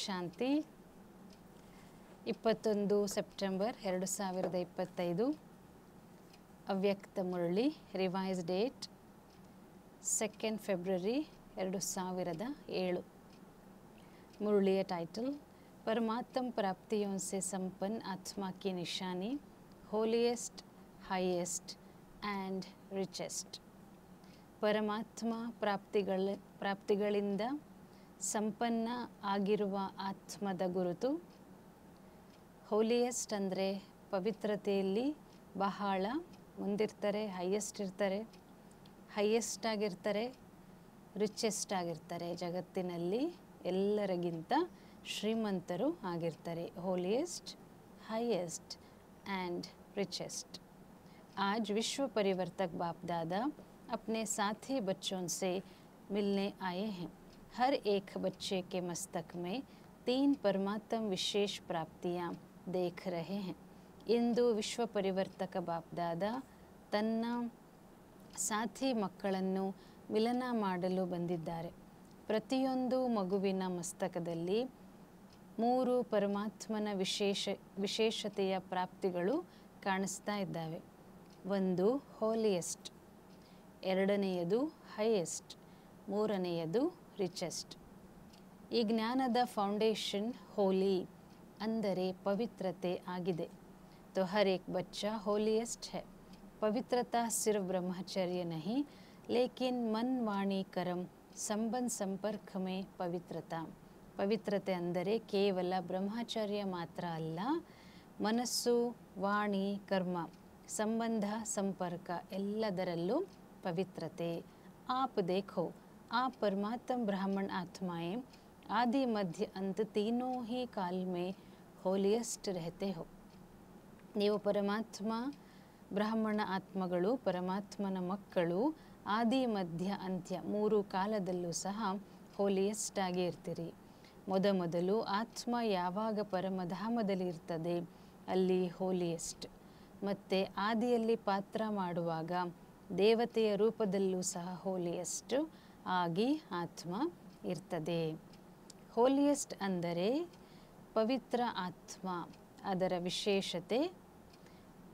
ಶಾಂತಿ. 21 September 2025 ಅವ್ಯಕ್ತ ಮುರಳಿ. Revise date 2 February 2007. मुरली टाइटल परमात्म प्राप्तियों से संपन्न आत्मा की निशानी, होलीएस्ट, हाईएस्ट एंड रिचेस्ट. परमात्ಮ ಪ್ರಾಪ್ತಿಗಳಿಂದ ಸಂಪನ್ನ ಆಗಿರುವ ಆತ್ಮದ ಗುರುತು. ಹೋಲಿಯೆಸ್ಟ್ ಅಂದರೆ ಪವಿತ್ರತೆಯಲ್ಲಿ ಬಹಳ ಮುಂದಿರ್ತಾರೆ, ಹೈಯೆಸ್ಟ್ ಇರ್ತಾರೆ, ಹೈಯೆಸ್ಟ್ ಆಗಿರ್ತಾರೆ, ರಿಚೆಸ್ಟ್ ಆಗಿರ್ತಾರೆ. ಜಗತ್ತಿನಲ್ಲಿ ಎಲ್ಲರಿಗಿಂತ ಶ್ರೀಮಂತರು ಆಗಿರ್ತಾರೆ. Holiest, highest and richest. आज विश्व परिवर्तक बाप दादा अपने साथी बच्चों से मिलने आए हैं. हर एक बच्चे के मस्तक में 3 परमात्म विशेष प्राप्तियां देख रहे हैं. इंदु विश्व परिवर्तक बाप दादा तन्न साथी ಮಕ್ಕಳನ್ನು ಮಿಲನ ಮಾಡಲು ಬಂದಿದ್ದಾರೆ. ಪ್ರತಿಯೊಂದು ಮಗುವಿನ ಮಸ್ತಕದಲ್ಲಿ 3 ಪರಮಾತ್ಮನ ವಿಶೇಷತೆಯ ಪ್ರಾಪ್ತಿಗಳು ಕಾಣಿಸ್ತಾ ಇದ್ದಾವೆ. 1 ಹೋಲಿಯೆಸ್ಟ್, 2ನೇಯದು ಹೈಯೆಸ್ಟ್, 3ನೇಯದು ರಿಚೆಸ್ಟ್. ಈ ಜ್ಞಾನದ ಫೌಂಡೇಶನ್ ಹೋಲಿ ಅಂದರೆ ಪವಿತ್ರತೆ ಆಗಿದೆ. तो हर एक बच्चा होलीएस्ट है. पवित्रता सिर्फ ब्रह्मचर्य नहीं, लेकिन मन वाणी कर्म संबंध संपर्क में पवित्रता. ಪವಿತ್ರತೆ ಅಂದರೆ ಕೇವಲ ಬ್ರಹ್ಮಚರ್ಯ ಮಾತ್ರ ಅಲ್ಲ, ಮನಸ್ಸು, ವಾಣಿ, ಕರ್ಮ, ಸಂಬಂಧ, ಸಂಪರ್ಕ ಎಲ್ಲದರಲ್ಲೂ ಪವಿತ್ರತೆ. आप देखो, आप परमात्म ब्राह्मण आत्माएं आदि मध्य अंत तीनों ही काल में होलिएस्ट रहते हो. ನೀವು ಪರಮಾತ್ಮ ಬ್ರಾಹ್ಮಣ ಆತ್ಮಗಳು, ಪರಮಾತ್ಮನ ಮಕ್ಕಳು, ಆದಿ ಮಧ್ಯ ಅಂತ್ಯ 3 ಕಾಲದಲ್ಲೂ ಸಹ ಹೋಲಿಯೆಸ್ಟ್ ಆಗಿ ಇರ್ತೀರಿ. ಮೊದಲು ಆತ್ಮ ಯಾವಾಗ ಪರಮಧಾಮದಲ್ಲಿ ಇರ್ತದೆ ಅಲ್ಲಿ ಹೋಲಿಯೆಸ್ಟ್, ಮತ್ತು ಆದಿಯಲ್ಲಿ ಪಾತ್ರ ಮಾಡುವಾಗ ದೇವತೆಯ ರೂಪದಲ್ಲೂ ಸಹ ಹೋಲಿಯೆಸ್ಟ್ ಆಗಿ ಆತ್ಮ ಇರ್ತದೆ. ಹೋಲಿಯೆಸ್ಟ್ ಅಂದರೆ ಪವಿತ್ರ ಆತ್ಮ. ಅದರ ವಿಶೇಷತೆ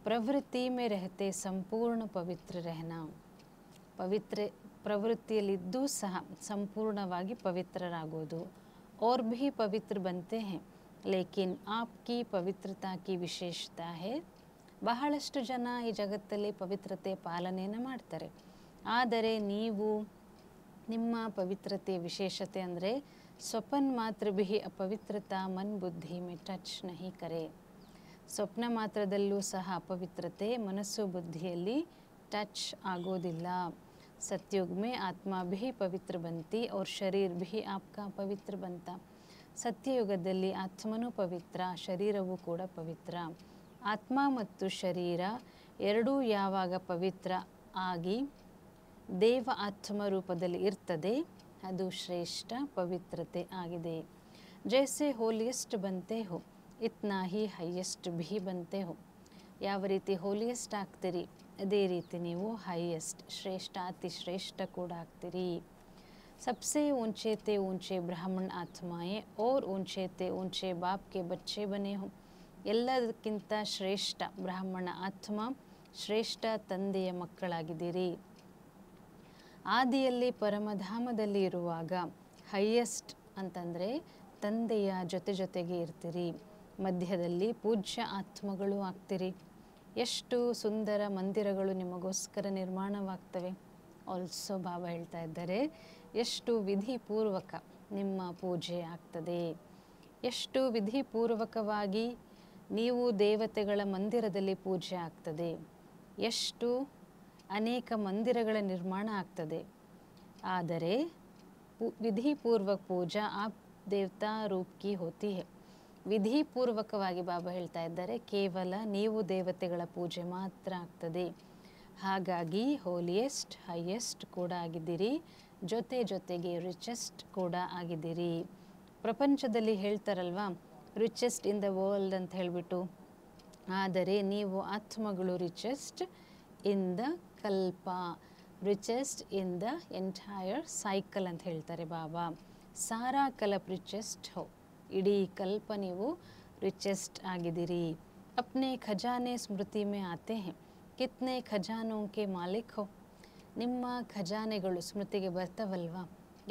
ಪ್ರವೃತ್ತಿ ಮೇ ರಹತೆ ಸಂಪೂರ್ಣ ಪವಿತ್ರ ರಹನಾ. ಪ್ರವೃತ್ತಿಯಲ್ಲಿದ್ದೂ ಸಹ ಸಂಪೂರ್ಣವಾಗಿ ಪವಿತ್ರರಾಗೋದು. और भी पवित्र बनते हैं, लेकिन आपकी पवित्रता की विशेषता है. ಬಹಳಷ್ಟು ಜನ ಈ ಜಗತ್ತಲ್ಲಿ ಪವಿತ್ರತೆ ಪಾಲನೆಯನ್ನು ಮಾಡ್ತಾರೆ, ಆದರೆ ನೀವು ನಿಮ್ಮ ಪವಿತ್ರತೆಯ ವಿಶೇಷತೆ ಅಂದರೆ ಸ್ವಪ್ನ ಮಾತ್ರ ಭಿ ಅಪವಿತ್ರತಾ ಮನ್ ಬುದ್ಧಿ ಮೇ ಟಚ್ ನಹಿ ಕರೆ. ಸ್ವಪ್ನ ಮಾತ್ರದಲ್ಲೂ ಸಹ ಅಪವಿತ್ರತೆ ಮನಸ್ಸು ಬುದ್ಧಿಯಲ್ಲಿ ಟಚ್ ಆಗೋದಿಲ್ಲ. सत्युग में आत्मा भी पवित्र बनती और शरीर भी आपका पवित्र बनता. ಸತ್ಯಯುಗದಲ್ಲಿ ಆತ್ಮನೂ ಪವಿತ್ರ, ಶರೀರವೂ ಕೂಡ ಪವಿತ್ರ. ಆತ್ಮ ಮತ್ತು ಶರೀರ ಎರಡೂ ಯಾವಾಗ ಪವಿತ್ರ ಆಗಿ ದೇವ ಆತ್ಮ ರೂಪದಲ್ಲಿ ಇರ್ತದೆ ಅದು ಶ್ರೇಷ್ಠ ಪವಿತ್ರತೆ ಆಗಿದೆ. ಜೈಸೆ ಹೋಲಿಯೆಸ್ಟ್ ಬಂತೆ ಹೋ ಇತ್ನಾ ಹಿ ಹೈಯೆಸ್ಟ್ ಭಿ ಬಂತೆ ಹೋ. ಯಾವ ರೀತಿ ಹೋಲಿಯೆಸ್ಟ್ ಆಗ್ತೀರಿ ಅದೇ ರೀತಿ ನೀವು ಹೈಯೆಸ್ಟ್, ಶ್ರೇಷ್ಠ, ಅತಿ ಶ್ರೇಷ್ಠ ಕೂಡ ಆಗ್ತೀರಿ. सबसे ऊंचे ते ऊंचे ब्राह्मण आत्माएं और ऊंचे ते ऊंचे बाप के बच्चे बने हो. ಎಲ್ಲದಕ್ಕಿಂತ ಶ್ರೇಷ್ಠ ಬ್ರಾಹ್ಮಣ ಆತ್ಮ, ಶ್ರೇಷ್ಠ ತಂದೆಯ ಮಕ್ಕಳಾಗಿದ್ದೀರಿ. ಆದಿಯಲ್ಲಿ ಪರಮಧಾಮದಲ್ಲಿ ಇರುವಾಗ ಹೈಯೆಸ್ಟ್ ಅಂತಂದರೆ ತಂದೆಯ ಜೊತೆಗೆ ಇರ್ತೀರಿ. ಮಧ್ಯದಲ್ಲಿ ಪೂಜ್ಯ ಆತ್ಮಗಳು ಆಗ್ತೀರಿ. ಎಷ್ಟು ಸುಂದರ ಮಂದಿರಗಳು ನಿಮಗೋಸ್ಕರ ನಿರ್ಮಾಣವಾಗ್ತವೆ. ಆಲ್ಸೋ ಬಾಬಾ ಹೇಳ್ತಾ ಇದ್ದಾರೆ, ಎಷ್ಟು ವಿಧಿಪೂರ್ವಕ ನಿಮ್ಮ ಪೂಜೆ ಆಗ್ತದೆ, ಎಷ್ಟು ವಿಧಿಪೂರ್ವಕವಾಗಿ ನೀವು ದೇವತೆಗಳ ಮಂದಿರದಲ್ಲಿ ಪೂಜೆ ಆಗ್ತದೆ, ಎಷ್ಟು ಅನೇಕ ಮಂದಿರಗಳ ನಿರ್ಮಾಣ ಆಗ್ತದೆ. ಆದರೆ ವಿಧಿಪೂರ್ವಕ ಪೂಜಾ ಆಪ್ ದೇವತಾ ರೂಪ್ ಕಿ ಹೋತಿ ಹೈ. ವಿಧಿಪೂರ್ವಕವಾಗಿ ಬಾಬಾ ಹೇಳ್ತಾ ಇದ್ದಾರೆ ಕೇವಲ ನೀವು ದೇವತೆಗಳ ಪೂಜೆ ಮಾತ್ರ ಆಗ್ತದೆ. ಹಾಗಾಗಿ ಹೋಲಿಯೆಸ್ಟ್, ಹೈಯೆಸ್ಟ್ ಕೂಡ ಆಗಿದ್ದೀರಿ, ಜೊತೆಗೆ ರಿಚೆಸ್ಟ್ ಕೂಡ ಆಗಿದ್ದೀರಿ. ಪ್ರಪಂಚದಲ್ಲಿ ಹೇಳ್ತಾರಲ್ವಾ ರಿಚೆಸ್ಟ್ ಇನ್ ದ ವರ್ಲ್ಡ್ ಅಂತ ಹೇಳಿಬಿಟ್ಟು, ಆದರೆ ನೀವು ಆತ್ಮಗಳು richest in the Kalpa, richest in the entire cycle ಅಂತ ಹೇಳ್ತಾರೆ ಬಾಬಾ. ಸಾರಾ ಕಲಪ್ ರಿಚೆಸ್ಟ್ ಹೋ. ಇಡೀ ಕಲ್ಪ ನೀವು ರಿಚೆಸ್ಟ್ ಆಗಿದ್ದೀರಿ. ಅಪ್ನೆ ಖಜಾನೆ ಸ್ಮೃತಿ ಮೇ ಆತೆ ಹೈ, ಕಿತ್ನೆ ಖಜಾನೋಂ ಕೆ ಮಾಲಿಕ್ ಹೋ. ನಿಮ್ಮ ಖಜಾನೆಗಳು ಸ್ಮೃತಿಗೆ ಬರ್ತವಲ್ವಾ,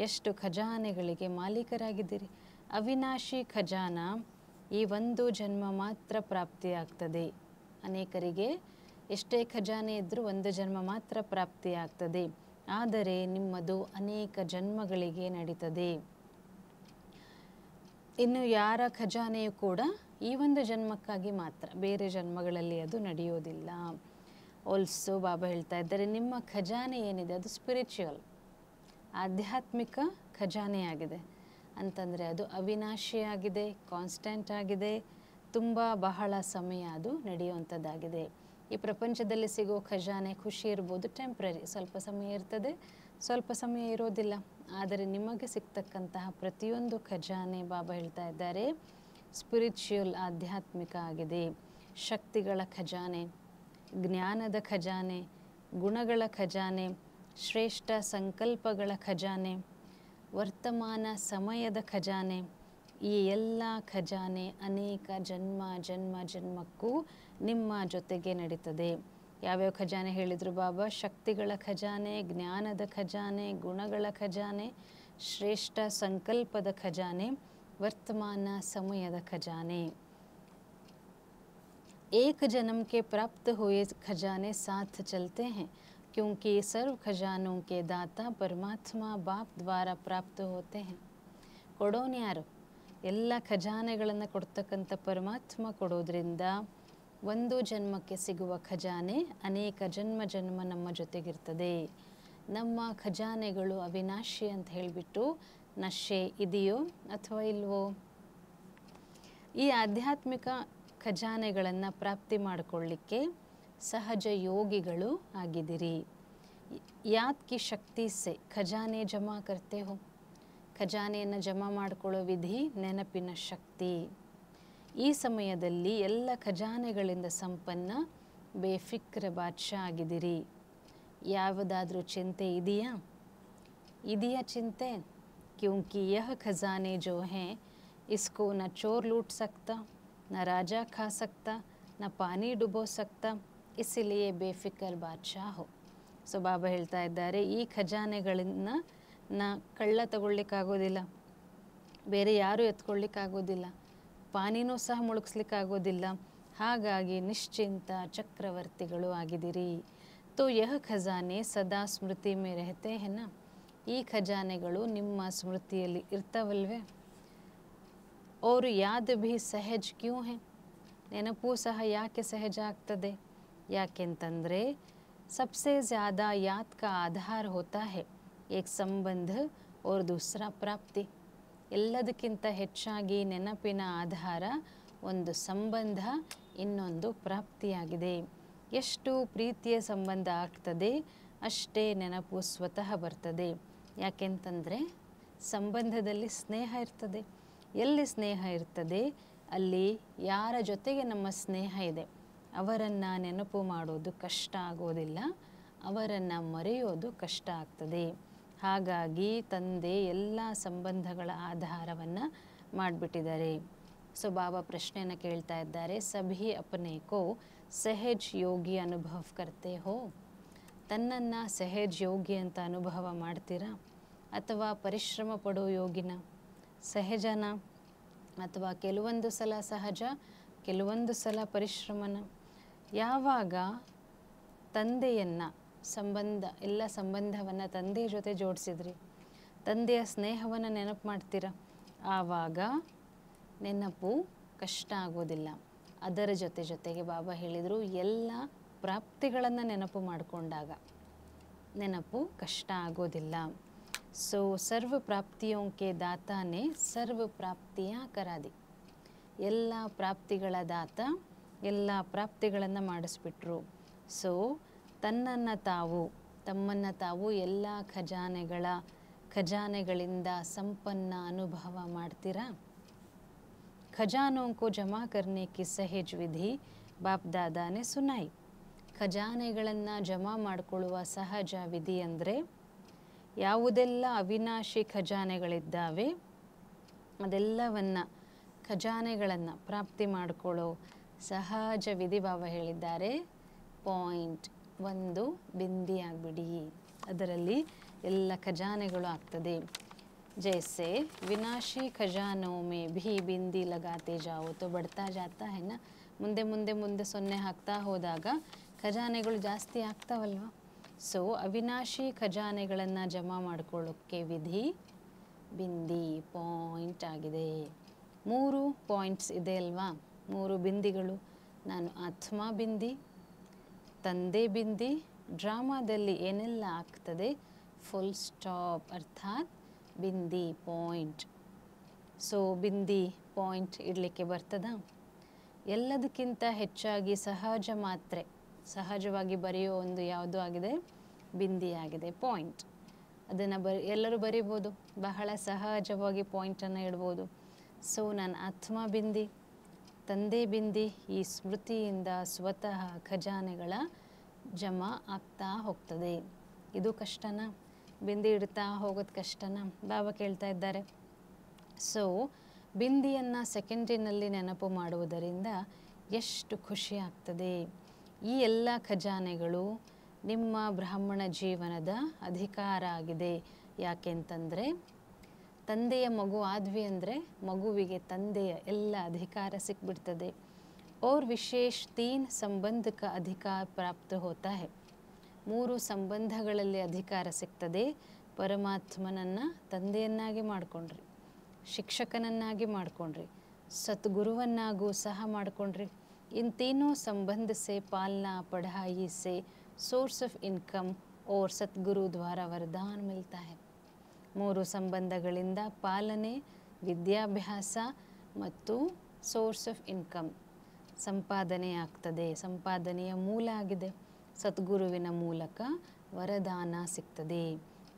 ಎಷ್ಟು ಖಜಾನೆಗಳಿಗೆ ಮಾಲೀಕರಾಗಿದ್ದೀರಿ. ಅವಿನಾಶಿ ಖಜಾನ ಈ ಒಂದು ಜನ್ಮ ಮಾತ್ರ ಪ್ರಾಪ್ತಿಯಾಗ್ತದೆ. ಅನೇಕರಿಗೆ ಎಷ್ಟೇ ಖಜಾನೆ ಇದ್ದರೂ ಒಂದು ಜನ್ಮ ಮಾತ್ರ ಪ್ರಾಪ್ತಿಯಾಗ್ತದೆ, ಆದರೆ ನಿಮ್ಮದು ಅನೇಕ ಜನ್ಮಗಳಿಗೆ ನಡೀತದೆ. ಇನ್ನು ಯಾರ ಖಜಾನೆಯು ಕೂಡ ಈ ಒಂದು ಜನ್ಮಕ್ಕಾಗಿ ಮಾತ್ರ, ಬೇರೆ ಜನ್ಮಗಳಲ್ಲಿ ಅದು ನಡೆಯೋದಿಲ್ಲ. ಆಲ್ಸೋ ಬಾಬಾ ಹೇಳ್ತಾ ಇದ್ದಾರೆ, ನಿಮ್ಮ ಖಜಾನೆ ಏನಿದೆ ಅದು ಸ್ಪಿರಿಚುವಲ್, ಆಧ್ಯಾತ್ಮಿಕ ಖಜಾನೆಯಾಗಿದೆ. ಅಂತಂದರೆ ಅದು ಅವಿನಾಶಿಯಾಗಿದೆ, ಕಾನ್ಸ್ಟೆಂಟ್ ಆಗಿದೆ, ತುಂಬ ಬಹಳ ಸಮಯ ಅದು ನಡೆಯುವಂಥದ್ದಾಗಿದೆ. ಈ ಪ್ರಪಂಚದಲ್ಲಿ ಸಿಗೋ ಖಜಾನೆ ಖುಷಿ ಇರ್ಬೋದು, ಟೆಂಪ್ರರಿ, ಸ್ವಲ್ಪ ಸಮಯ ಇರ್ತದೆ, ಸ್ವಲ್ಪ ಸಮಯ ಇರೋದಿಲ್ಲ. ಆದರೆ ನಿಮಗೆ ಸಿಗ್ತಕ್ಕಂತಹ ಪ್ರತಿಯೊಂದು ಖಜಾನೆ ಬಾಬಾ ಹೇಳ್ತಾ ಇದ್ದಾರೆ ಸ್ಪಿರಿಚುವಲ್, ಆಧ್ಯಾತ್ಮಿಕ ಆಗಿದೆ. ಶಕ್ತಿಗಳ ಖಜಾನೆ, ಜ್ಞಾನದ ಖಜಾನೆ, ಗುಣಗಳ ಖಜಾನೆ, ಶ್ರೇಷ್ಠ ಸಂಕಲ್ಪಗಳ ಖಜಾನೆ, ವರ್ತಮಾನ ಸಮಯದ ಖಜಾನೆ. ಈ ಎಲ್ಲ ಖಜಾನೆ ಅನೇಕ ಜನ್ಮಕ್ಕೂ ನಿಮ್ಮ ಜೊತೆಗೆ ನಡೀತದೆ. ಯಾವ್ಯಾವ ಖಜಾನೆ ಹೇಳಿದರು ಬಾಬಾ? ಶಕ್ತಿಗಳ ಖಜಾನೆ, ಜ್ಞಾನದ ಖಜಾನೆ, ಗುಣಗಳ ಖಜಾನೆ, ಶ್ರೇಷ್ಠ ಸಂಕಲ್ಪದ ಖಜಾನೆ, ವರ್ತಮಾನ ಸಮಯದ ಖಜಾನೆ. एक जन्म के प्राप्त हुए खजाने साथ चलते हैं, क्योंकि सर्व खजानों के दाता परमात्मा बाप द्वारा प्राप्त होते हैं. ಕೊಡೋನ್ಯಾರು? ಎಲ್ಲ ಖಜಾನೆಗಳನ್ನು ಕೊಡ್ತಕ್ಕಂಥ ಪರಮಾತ್ಮ ಕೊಡೋದ್ರಿಂದ ಒಂದು ಜನ್ಮಕ್ಕೆ ಸಿಗುವ ಖಜಾನೆ ಅನೇಕ ಜನ್ಮ ನಮ್ಮ ಜೊತೆಗಿರ್ತದೆ. ನಮ್ಮ ಖಜಾನೆಗಳು ಅವಿನಾಶಿ ಅಂತ ಹೇಳಿಬಿಟ್ಟು ನಶೆ ಇದೆಯೋ ಅಥವಾ ಇಲ್ವೋ? ಈ ಆಧ್ಯಾತ್ಮಿಕ ಖಜಾನೆಗಳನ್ನು ಪ್ರಾಪ್ತಿ ಮಾಡಿಕೊಳ್ಳಿಕ್ಕೆ ಸಹಜ ಯೋಗಿಗಳು ಆಗಿದ್ದೀರಿ. ಯಾದ್ ಕಿ ಶಕ್ತಿ ಸೆ ಖಜಾನೆ ಜಮಾ ಕರ್ತೆ ಹೋ. ಖಜಾನೆಯನ್ನು ಜಮಾ ಮಾಡಿಕೊಳ್ಳೋ ವಿಧಿ ನೆನಪಿನ ಶಕ್ತಿ. ಈ ಸಮಯದಲ್ಲಿ ಎಲ್ಲ ಖಜಾನೆಗಳಿಂದ ಸಂಪನ್ನ ಬೇಫಿಕ್ರ ಬಾದ್ಶಾ ಆಗಿದ್ದೀರಿ. ಯಾವುದಾದ್ರೂ ಚಿಂತೆ ಇದೆಯಾ ಚಿಂತೆ? ಕ್ಯೂಂಕಿ ಯಹ ಖಜಾನೆ ಜೋ ಹೈ ಇಸ್ಕೋ ನ ಚೋರ್ ಲೂಟ್ ಸಕ್ತಾ, ನ ರಾಜಾ ಖಾ ಸಕ್ತಾ, ನ ಪಾನಿ ಡುಬೋ ಸಕ್ತಾ, ಇಸಿಲಿಯೇ ಬೇಫಿಕರ್ ಬಾದ್ಶಾ ಹೋ. ಸೊ ಬಾಬಾ ಹೇಳ್ತಾ ಇದ್ದಾರೆ, ಈ ಖಜಾನೆಗಳನ್ನು ಕಳ್ಳ ತಗೊಳ್ಳಿಕ್ಕಾಗೋದಿಲ್ಲ, ಬೇರೆ ಯಾರೂ ಎತ್ಕೊಳ್ಳಿಕ್ಕಾಗೋದಿಲ್ಲ, ಪಾನಿನೂ ಸಹ ಮುಳುಗಿಸ್ಲಿಕ್ಕಾಗೋದಿಲ್ಲ. ಹಾಗಾಗಿ ನಿಶ್ಚಿಂತ ಚಕ್ರವರ್ತಿಗಳು ಆಗಿದ್ದೀರಿ. ತೋ ಯಹ ಖಜಾನೆ ಸದಾ ಸ್ಮೃತಿ ಮೇ ರಹತೆ ಹೆನ. ಈ ಖಜಾನೆಗಳು ನಿಮ್ಮ ಸ್ಮೃತಿಯಲ್ಲಿ ಇರ್ತಾವಲ್ವೇ? और याद भी सहज क्यों है. ನೆನಪು ಸಹ ಯಾಕೆ ಸಹಜ ಆಗ್ತದೆ? ಯಾಕೆಂತಂದರೆ सबसे ज़्यादा याद का आधार होता है एक संबंध और दूसरा प्राप्ति. ಎಲ್ಲದಕ್ಕಿಂತ ಹೆಚ್ಚಾಗಿ ನೆನಪಿನ ಆಧಾರ ಒಂದು ಸಂಬಂಧ, ಇನ್ನೊಂದು ಪ್ರಾಪ್ತಿಯಾಗಿದೆ. ಎಷ್ಟು ಪ್ರೀತಿಯ ಸಂಬಂಧ ಆಗ್ತದೆ ಅಷ್ಟೇ ನೆನಪು ಸ್ವತಃ ಬರ್ತದೆ. ಯಾಕೆಂತಂದರೆ ಸಂಬಂಧದಲ್ಲಿ ಸ್ನೇಹ ಇರ್ತದೆ. ಎಲ್ಲಿ ಸ್ನೇಹ ಇರ್ತದೆ ಅಲ್ಲಿ ಯಾರ ಜೊತೆಗೆ ನಮ್ಮ ಸ್ನೇಹ ಇದೆ ಅವರನ್ನು ನೆನಪು ಮಾಡೋದು ಕಷ್ಟ ಆಗೋದಿಲ್ಲ, ಅವರನ್ನು ಮರೆಯೋದು ಕಷ್ಟ ಆಗ್ತದೆ. ಹಾಗಾಗಿ ತಂದೆ ಎಲ್ಲ ಸಂಬಂಧಗಳ ಆಧಾರವನ್ನು ಮಾಡಿಬಿಟ್ಟಿದ್ದಾರೆ. ಸೊ ಬಾಬಾ ಪ್ರಶ್ನೆಯನ್ನು ಕೇಳ್ತಾ ಇದ್ದಾರೆ, ಸಭಿ ಅಪನೆ ಕೋ ಸಹಜ್ ಯೋಗಿ ಅನುಭವ ಕರ್ತೆ ಹೋ. ತನ್ನನ್ನು ಸಹಜ್ ಯೋಗಿ ಅಂತ ಅನುಭವ ಮಾಡ್ತೀರಾ ಅಥವಾ ಪರಿಶ್ರಮ ಪಡೋ ಯೋಗಿನ? ಸಹಜನ ಅಥವಾ ಕೆಲವೊಂದು ಸಲ ಸಹಜ, ಕೆಲವೊಂದು ಸಲ ಪರಿಶ್ರಮನ? ಯಾವಾಗ ತಂದೆಯನ್ನು ಎಲ್ಲ ಸಂಬಂಧವನ್ನು ತಂದೆಯ ಜೊತೆ ಜೋಡಿಸಿದ್ರಿ, ತಂದೆಯ ಸ್ನೇಹವನ್ನು ನೆನಪು ಮಾಡ್ತೀರಾ, ಆವಾಗ ನೆನಪು ಕಷ್ಟ ಆಗೋದಿಲ್ಲ. ಅದರ ಜೊತೆಗೆ ಬಾಬಾ ಹೇಳಿದರು, ಎಲ್ಲ ಪ್ರಾಪ್ತಿಗಳನ್ನು ನೆನಪು ಮಾಡಿಕೊಂಡಾಗ ನೆನಪು ಕಷ್ಟ ಆಗೋದಿಲ್ಲ. सो सर्व प्राप्तियों के दाता ने सर्व प्राप्तियाँ करा दी. ಎಲ್ಲ ಪ್ರಾಪ್ತಿಗಳ ದಾತ ಎಲ್ಲ ಪ್ರಾಪ್ತಿಗಳನ್ನು ಮಾಡಿಸ್ಬಿಟ್ರು. ಸೊ ತಮ್ಮನ್ನು ತಾವು ಎಲ್ಲ ಖಜಾನೆಗಳಿಂದ ಸಂಪನ್ನ ಅನುಭವ ಮಾಡ್ತೀರಾ? ಖಜಾನೋं को जमा करने की सहज विधि बाप दादा ने सुनाई. ಖಜಾನೆಗಳನ್ನು ಜಮಾ ಮಾಡಿಕೊಳ್ಳುವ ಸಹಜ ವಿಧಿ ಅಂದರೆ ಯಾವುದೆಲ್ಲ ಅವಿನಾಶಿ ಖಜಾನೆಗಳಿದ್ದಾವೆ ಅದೆಲ್ಲವನ್ನು ಖಜಾನೆಗಳನ್ನು ಪ್ರಾಪ್ತಿ ಮಾಡಿಕೊಳ್ಳೋ ಸಹಜ ವಿಧಿ ಬಾಬಾ ಹೇಳಿದ್ದಾರೆ. ಪಾಯಿಂಟ್ ಒಂದು ಬಿಂದಿ ಆಗಿಬಿಡಿ, ಅದರಲ್ಲಿ ಎಲ್ಲ ಖಜಾನೆಗಳು ಆಗ್ತದೆ. जैसे विनाशी खजानों में भी बिंदी लगाते जाओ तो बढ़ता जाता है ना. ಮುಂದೆ ಮುಂದೆ ಮುಂದೆ ಸೊನ್ನೆ ಹಾಕ್ತಾ ಹೋದಾಗ ಖಜಾನೆಗಳು ಜಾಸ್ತಿ ಆಗ್ತಾವಲ್ವ. ಸೊ ಅವಿನಾಶಿ ಖಜಾನೆಗಳನ್ನು ಜಮಾ ಮಾಡ್ಕೊಳ್ಳೋಕ್ಕೆ ವಿಧಿ ಬಿಂದಿ ಪಾಯಿಂಟ್ ಆಗಿದೆ. 3 ಪಾಯಿಂಟ್ಸ್ ಇದೆ ಅಲ್ವಾ, 3 ಬಿಂದಿಗಳು. ನಾನು ಆತ್ಮ ಬಿಂದಿ, ತಂದೆ ಬಿಂದಿ, ಡ್ರಾಮಾದಲ್ಲಿ ಏನೆಲ್ಲ ಆಗ್ತದೆ ಫುಲ್ ಸ್ಟಾಪ್ ಅರ್ಥಾತ್ bindi point. So bindi point ಇಡಲಿಕ್ಕೆ ಬರ್ತದ. ಎಲ್ಲದಕ್ಕಿಂತ ಹೆಚ್ಚಾಗಿ ಸಹಜ ಮಾತ್ರೆ, ಸಹಜವಾಗಿ ಬರೆಯೋ ಒಂದು ಯಾವುದು ಆಗಿದೆ, ಬಿಂದಿ ಆಗಿದೆ, ಪಾಯಿಂಟ್. ಅದನ್ನು ಎಲ್ಲರೂ ಬರಿಬೋದು, ಬಹಳ ಸಹಜವಾಗಿ ಪಾಯಿಂಟನ್ನು ಇಡ್ಬೋದು. ಸೊ ನಾನು ಆತ್ಮ ಬಿಂದಿ, ತಂದೆ ಬಿಂದಿ, ಈ ಸ್ಮೃತಿಯಿಂದ ಸ್ವತಃ ಖಜಾನೆಗಳ ಜಮಾ ಆಗ್ತಾ ಹೋಗ್ತದೆ. ಇದು ಕಷ್ಟನಾ? ಬಿಂದಿ ಇಡ್ತಾ ಹೋಗೋದು ಕಷ್ಟನಾ? ಬಾಬಾ ಕೇಳ್ತಾ ಇದ್ದಾರೆ. ಸೊ ಬಿಂದಿಯನ್ನು ಸೆಕೆಂಡಿನಲ್ಲಿ ನೆನಪು ಮಾಡುವುದರಿಂದ ಎಷ್ಟು ಖುಷಿ ಆಗ್ತದೆ. ಈ ಎಲ್ಲ ಖಜಾನೆಗಳು ನಿಮ್ಮ ಬ್ರಾಹ್ಮಣ ಜೀವನದ ಅಧಿಕಾರ ಆಗಿದೆ. ಯಾಕೆಂತಂದರೆ ತಂದೆಯ ಮಗು ಆದ್ವಿ ಅಂದರೆ ಮಗುವಿಗೆ ತಂದೆಯ ಎಲ್ಲ ಅಧಿಕಾರ ಸಿಕ್ಬಿಡ್ತದೆ. और विशेष 3 संबंध का अधिकार प्राप्त होता है. 3 ಸಂಬಂಧಗಳಲ್ಲಿ ಅಧಿಕಾರ ಸಿಗ್ತದೆ. ಪರಮಾತ್ಮನನ್ನು ತಂದೆಯನ್ನಾಗಿ ಮಾಡಿಕೊಂಡ್ರಿ, ಶಿಕ್ಷಕನನ್ನಾಗಿ ಮಾಡಿಕೊಂಡ್ರಿ, ಸದ್ಗುರುವನ್ನಾಗೂ ಸಹ ಮಾಡಿಕೊಂಡ್ರಿ. इन तीनों संबंध से पालना पढ़ाई से सोर्स ऑफ इनकम और सद्गुरु द्वारा वरदान मिलता है. 3 ಸಂಬಂಧಗಳಿಂದ ಪಾಲನೆ, ವಿದ್ಯಾಭ್ಯಾಸ ಮತ್ತು ಸೋರ್ಸ್ ಆಫ್ ಇನ್ಕಮ್ ಸಂಪಾದನೆ ಆಗ್ತದೆ. ಸಂಪಾದನೆಯ ಮೂಲ ಆಗಿದೆ. ಸದ್ಗುರುವಿನ ಮೂಲಕ ವರದಾನ ಸಿಗ್ತದೆ.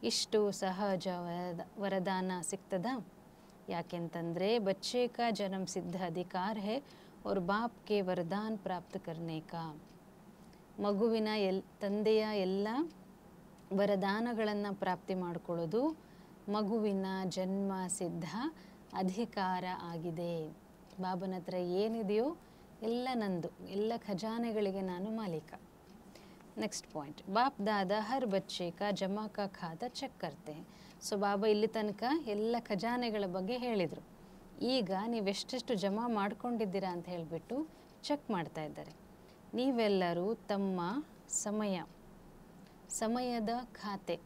ಇಷ್ಟು ಸಹಜ ವರದಾನ ಸಿಗ್ತದ. ಯಾಕೆಂತಂದರೆ ಬಚ್ಚೆ ಕಾ ಜನ್ಮ ಸಿದ್ಧ ಅಧಿಕಾರ है और बाप के वरदान प्राप्त करने का. ಮಗುವಿನ ತಂದೆಯ ಎಲ್ಲ ವರದಾನಗಳನ್ನು ಪ್ರಾಪ್ತಿ ಮಾಡಿಕೊಳ್ಳೋದು ಮಗುವಿನ ಜನ್ಮ ಸಿದ್ಧ ಅಧಿಕಾರ ಆಗಿದೆ. ಬಾಬನ ಹತ್ರ ಏನಿದೆಯೋ ಎಲ್ಲ ನಂದು, ಎಲ್ಲ ಖಜಾನೆಗಳಿಗೆ ನಾನು ಮಾಲೀಕ. ನೆಕ್ಸ್ಟ್ ಪಾಯಿಂಟ್, ಬಾಪ್ ದಾದಾ ಹರ್ ಬಚ್ಚೆ ಕಾ ಜಮಾ ಕಾ ಖಾತಾ ಚೆಕ್ ಕರ್ತೆ. ಸೊ ಬಾಬಾ ಇಲ್ಲಿ ತನಕ ಎಲ್ಲ ಖಜಾನೆಗಳ ಬಗ್ಗೆ ಹೇಳಿದರು. ಈಗ ನೀವೆಷ್ಟೆಷ್ಟು ಜಮಾ ಮಾಡ್ಕೊಂಡಿದ್ದೀರಾ ಅಂತ ಹೇಳಿಬಿಟ್ಟು ಚೆಕ್ ಮಾಡ್ತಾ ಇದ್ದಾರೆ. ನೀವೆಲ್ಲರೂ ತಮ್ಮ ಸಮಯದ ಖಾತೆ,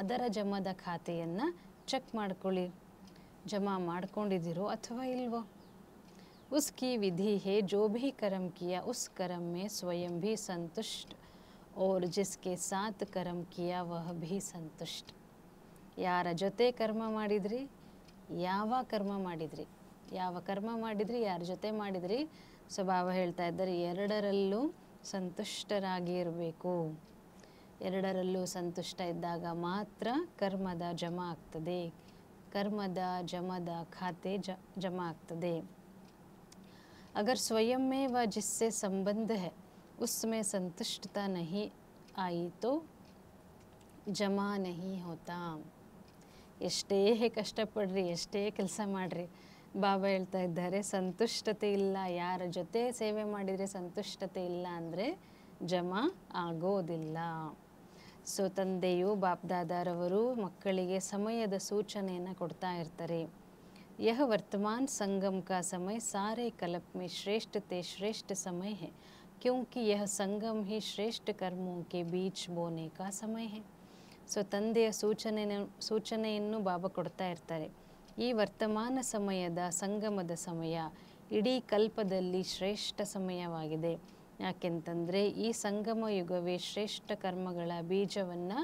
ಅದರ ಜಮದ ಖಾತೆಯನ್ನು ಚೆಕ್ ಮಾಡ್ಕೊಳ್ಳಿ. ಜಮಾ ಮಾಡ್ಕೊಂಡಿದ್ದೀರೋ ಅಥವಾ ಇಲ್ವೋ. उसकी विधि है जो भी कर्म किया उस कर्म में स्वयं भी संतुष्ट और जिसके साथ कर्म किया वह भी संतुष्ट. ಯಾರ ಜೊತೆ ಕರ್ಮ ಮಾಡಿದ್ರಿ, ಯಾವ ಕರ್ಮ ಮಾಡಿದ್ರಿ, ಯಾರ ಜೊತೆ ಮಾಡಿದ್ರಿ. ಸೊ ಬಾಬಾ ಹೇಳ್ತಾ ಇದ್ದಾರೆ, ಎರಡರಲ್ಲೂ ಸಂತುಷ್ಟರಾಗಿ ಇರಬೇಕು. ಎರಡರಲ್ಲೂ ಸಂತುಷ್ಟ ಇದ್ದಾಗ ಮಾತ್ರ ಕರ್ಮದ ಜಮಾ ಆಗ್ತದೆ, ಕರ್ಮದ ಜಮದ ಖಾತೆ ಜಮಾ ಆಗ್ತದೆ. अगर स्वयं में व जिससे संबंध है उसमें संतुष्टता नहीं आई तो जमा नहीं होता. ಎಷ್ಟೇ ಕಷ್ಟಪಡ್ರಿ, ಎಷ್ಟೇ ಕೆಲಸ ಮಾಡಿರಿ, ಬಾಬಾ ಹೇಳ್ತಾ ಇದ್ದಾರೆ ಸಂತುಷ್ಟತೆ ಇಲ್ಲ. ಯಾರ ಜೊತೆ ಸೇವೆ ಮಾಡಿದರೆ ಸಂತುಷ್ಟತೆ ಇಲ್ಲ ಅಂದರೆ ಜಮಾ ಆಗೋದಿಲ್ಲ. ಸೊ ತಂದೆಯು ಬಾಪ್ದಾದಾರವರು ಮಕ್ಕಳಿಗೆ ಸಮಯದ ಸೂಚನೆಯನ್ನು ಕೊಡ್ತಾ ಇರ್ತಾರೆ. यह वर्तमान संगम का समय सारे कल्प में श्रेष्ठ ते श्रेष्ठ समय है क्योंकि यह संगम ही श्रेष्ठ कर्मों के बीच बोने का समय है. ಸೊ ತಂದೆಯ ಸೂಚನೆಯನ್ನು ಬಾಬಾ ಕೊಡ್ತಾ ಇರ್ತಾರೆ. ಈ ವರ್ತಮಾನ ಸಮಯದ ಸಂಗಮದ ಸಮಯ ಇಡೀ ಕಲ್ಪದಲ್ಲಿ ಶ್ರೇಷ್ಠ ಸಮಯವಾಗಿದೆ. ಯಾಕೆಂತಂದರೆ ಈ ಸಂಗಮ ಯುಗವೇ ಶ್ರೇಷ್ಠ ಕರ್ಮಗಳ ಬೀಜವನ್ನು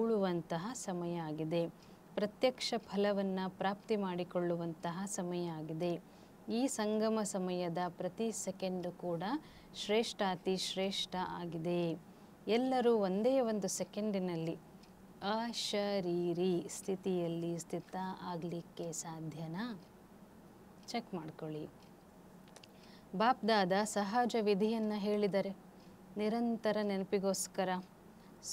ಉಳುವಂತಹ ಸಮಯ ಆಗಿದೆ. ಪ್ರತ್ಯಕ್ಷ ಫಲವನ್ನು ಪ್ರಾಪ್ತಿ ಮಾಡಿಕೊಳ್ಳುವಂತಹ ಸಮಯ ಆಗಿದೆ. ಈ ಸಂಗಮ ಸಮಯದ ಪ್ರತಿ ಸೆಕೆಂಡು ಕೂಡ ಶ್ರೇಷ್ಠಾತಿ ಶ್ರೇಷ್ಠ ಆಗಿದೆ. ಎಲ್ಲರೂ ಒಂದೇ ಒಂದು ಸೆಕೆಂಡಿನಲ್ಲಿ ಅಶರೀರಿ ಸ್ಥಿತಿಯಲ್ಲಿ ಸ್ಥಿತ ಆಗಲಿಕ್ಕೆ ಸಾಧ್ಯನಾ? ಚೆಕ್ ಮಾಡ್ಕೊಳ್ಳಿ. ಬಾಪ್ ದಾದಾ ಸಹಜ ವಿಧಿಯನ್ನು ಹೇಳಿದರೆ ನಿರಂತರ ನೆನಪಿಗೋಸ್ಕರ.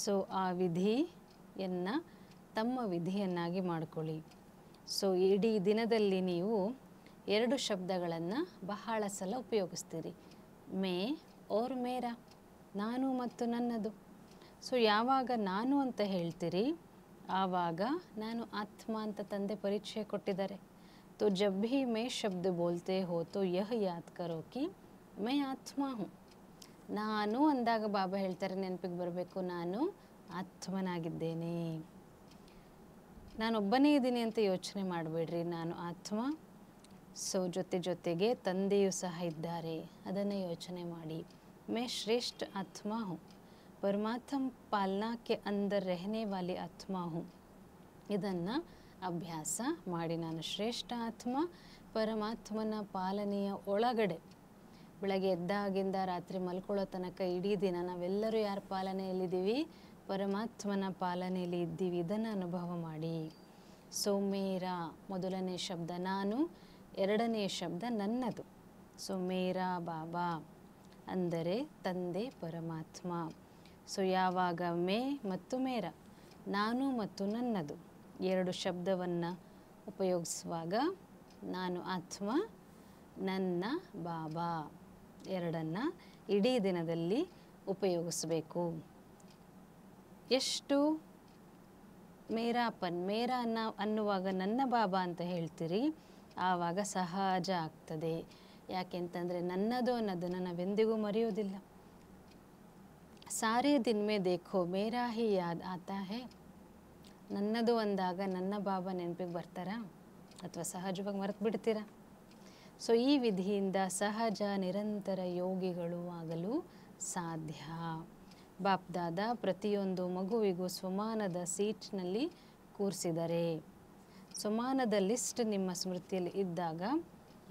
ಸೊ ಆ ವಿಧಿಯನ್ನು ತಮ್ಮ ವಿಧಿಯನ್ನಾಗಿ ಮಾಡಿಕೊಳ್ಳಿ. ಸೊ ಇಡೀ ದಿನದಲ್ಲಿ ನೀವು ಎರಡು ಶಬ್ದಗಳನ್ನು ಬಹಳ ಸಲ ಉಪಯೋಗಿಸ್ತೀರಿ. ಮೇ ಓರ್ ಮೇರಾ, ನಾನು ಮತ್ತು ನನ್ನದು. ಸೊ ಯಾವಾಗ ನಾನು ಅಂತ ಹೇಳ್ತೀರಿ ಆವಾಗ ನಾನು ಆತ್ಮ ಅಂತ ತಂದೆ ಪರಿಚಯ ಕೊಟ್ಟಿದ್ದಾರೆ. तो जब भी मैं शब्द बोलते हो तो यह याद करो कि मैं आत्मा हूँ. ನಾನು ಅಂದಾಗ ಬಾಬಾ ಹೇಳ್ತಾರೆ ನೆನಪಿಗೆ ಬರಬೇಕು, ನಾನು ಆತ್ಮನಾಗಿದ್ದೇನೆ. ನಾನೊಬ್ಬನೇ ಇದ್ದೀನಿ ಅಂತ ಯೋಚನೆ ಮಾಡಬೇಡ್ರಿ, ನಾನು ಆತ್ಮ. ಸೊ ಜೊತೆಗೆ ತಂದೆಯೂ ಸಹ ಇದ್ದಾರೆ, ಅದನ್ನು ಯೋಚನೆ ಮಾಡಿ. मैं श्रेष्ठ आत्मा हूँ, परमात्मा पालना के अंदर रहने वाली आत्मा हूँ. ಇದನ್ನು ಅಭ್ಯಾಸ ಮಾಡಿ. ನಾನು ಶ್ರೇಷ್ಠ ಆತ್ಮ, ಪರಮಾತ್ಮನ ಪಾಲನೆಯ ಒಳಗಡೆ. ಬೆಳಗ್ಗೆ ಎದ್ದಾಗಿಂದ ರಾತ್ರಿ ಮಲ್ಕೊಳ್ಳೋ ತನಕ ಇಡೀ ದಿನ ನಾವೆಲ್ಲರೂ ಯಾರ ಪಾಲನೆಯಲ್ಲಿದ್ದೀವಿ? ಪರಮಾತ್ಮನ ಪಾಲನೆಯಲ್ಲಿ ಇದ್ದೀವಿ. ಇದನ್ನು ಅನುಭವ ಮಾಡಿ. ಸೊ ಮೇರಾ ಮೊದಲನೇ ಶಬ್ದ ನಾನು, ಎರಡನೇ ಶಬ್ದ ನನ್ನದು. ಸೊ ಮೇರಾ ಬಾಬಾ ಅಂದರೆ ತಂದೆ ಪರಮಾತ್ಮ. ಸೊ ಯಾವಾಗ ಮೇ ಮತ್ತು ಮೇರಾ, ನಾನು ಮತ್ತು ನನ್ನದು ಎರಡು ಶಬ್ದವನ್ನು ಉಪಯೋಗಿಸುವಾಗ ನಾನು ಆತ್ಮ, ನನ್ನ ಬಾಬಾ ಎರಡನ್ನು ಇಡೀ ದಿನದಲ್ಲಿ ಉಪಯೋಗಿಸಬೇಕು. ಎಷ್ಟು ಮೇರಾಪನ್, ಮೇರಾ ಅನ್ನುವಾಗ ನನ್ನ ಬಾಬಾ ಅಂತ ಹೇಳ್ತೀರಿ ಆವಾಗ ಸಹಜ ಆಗ್ತದೆ. ಯಾಕೆಂತಂದರೆ ನನ್ನದು ಅನ್ನೋದನ್ನು ನಾವೆಂದಿಗೂ ಮರೆಯೋದಿಲ್ಲ. ಸಾರೇ ದಿನ್ ಮೇ ದೇಖೋ ಮೇರಾ ಹಿ ಯಾದ್ ಆತಾ ಹೇ. ನನ್ನದು ಅಂದಾಗ ನನ್ನ ಬಾಬಾ ನೆನಪಿಗೆ ಬರ್ತಾರಾ ಅಥವಾ ಸಹಜವಾಗಿ ಮರೆತು ಬಿಡ್ತೀರಾ? ಸೊ ಈ ವಿಧಿಯಿಂದ ಸಹಜ ನಿರಂತರ ಯೋಗಿಗಳು ಆಗಲು ಸಾಧ್ಯ. ಬಾಪ್ದಾದ ಪ್ರತಿಯೊಂದು ಮಗುವಿಗೂ ಸ್ವಮಾನದ ಸೀಟ್ನಲ್ಲಿ ಕೂರಿಸಿದರೆ. ಸ್ವಮಾನದ ಲಿಸ್ಟ್ ನಿಮ್ಮ ಸ್ಮೃತಿಯಲ್ಲಿ ಇದ್ದಾಗ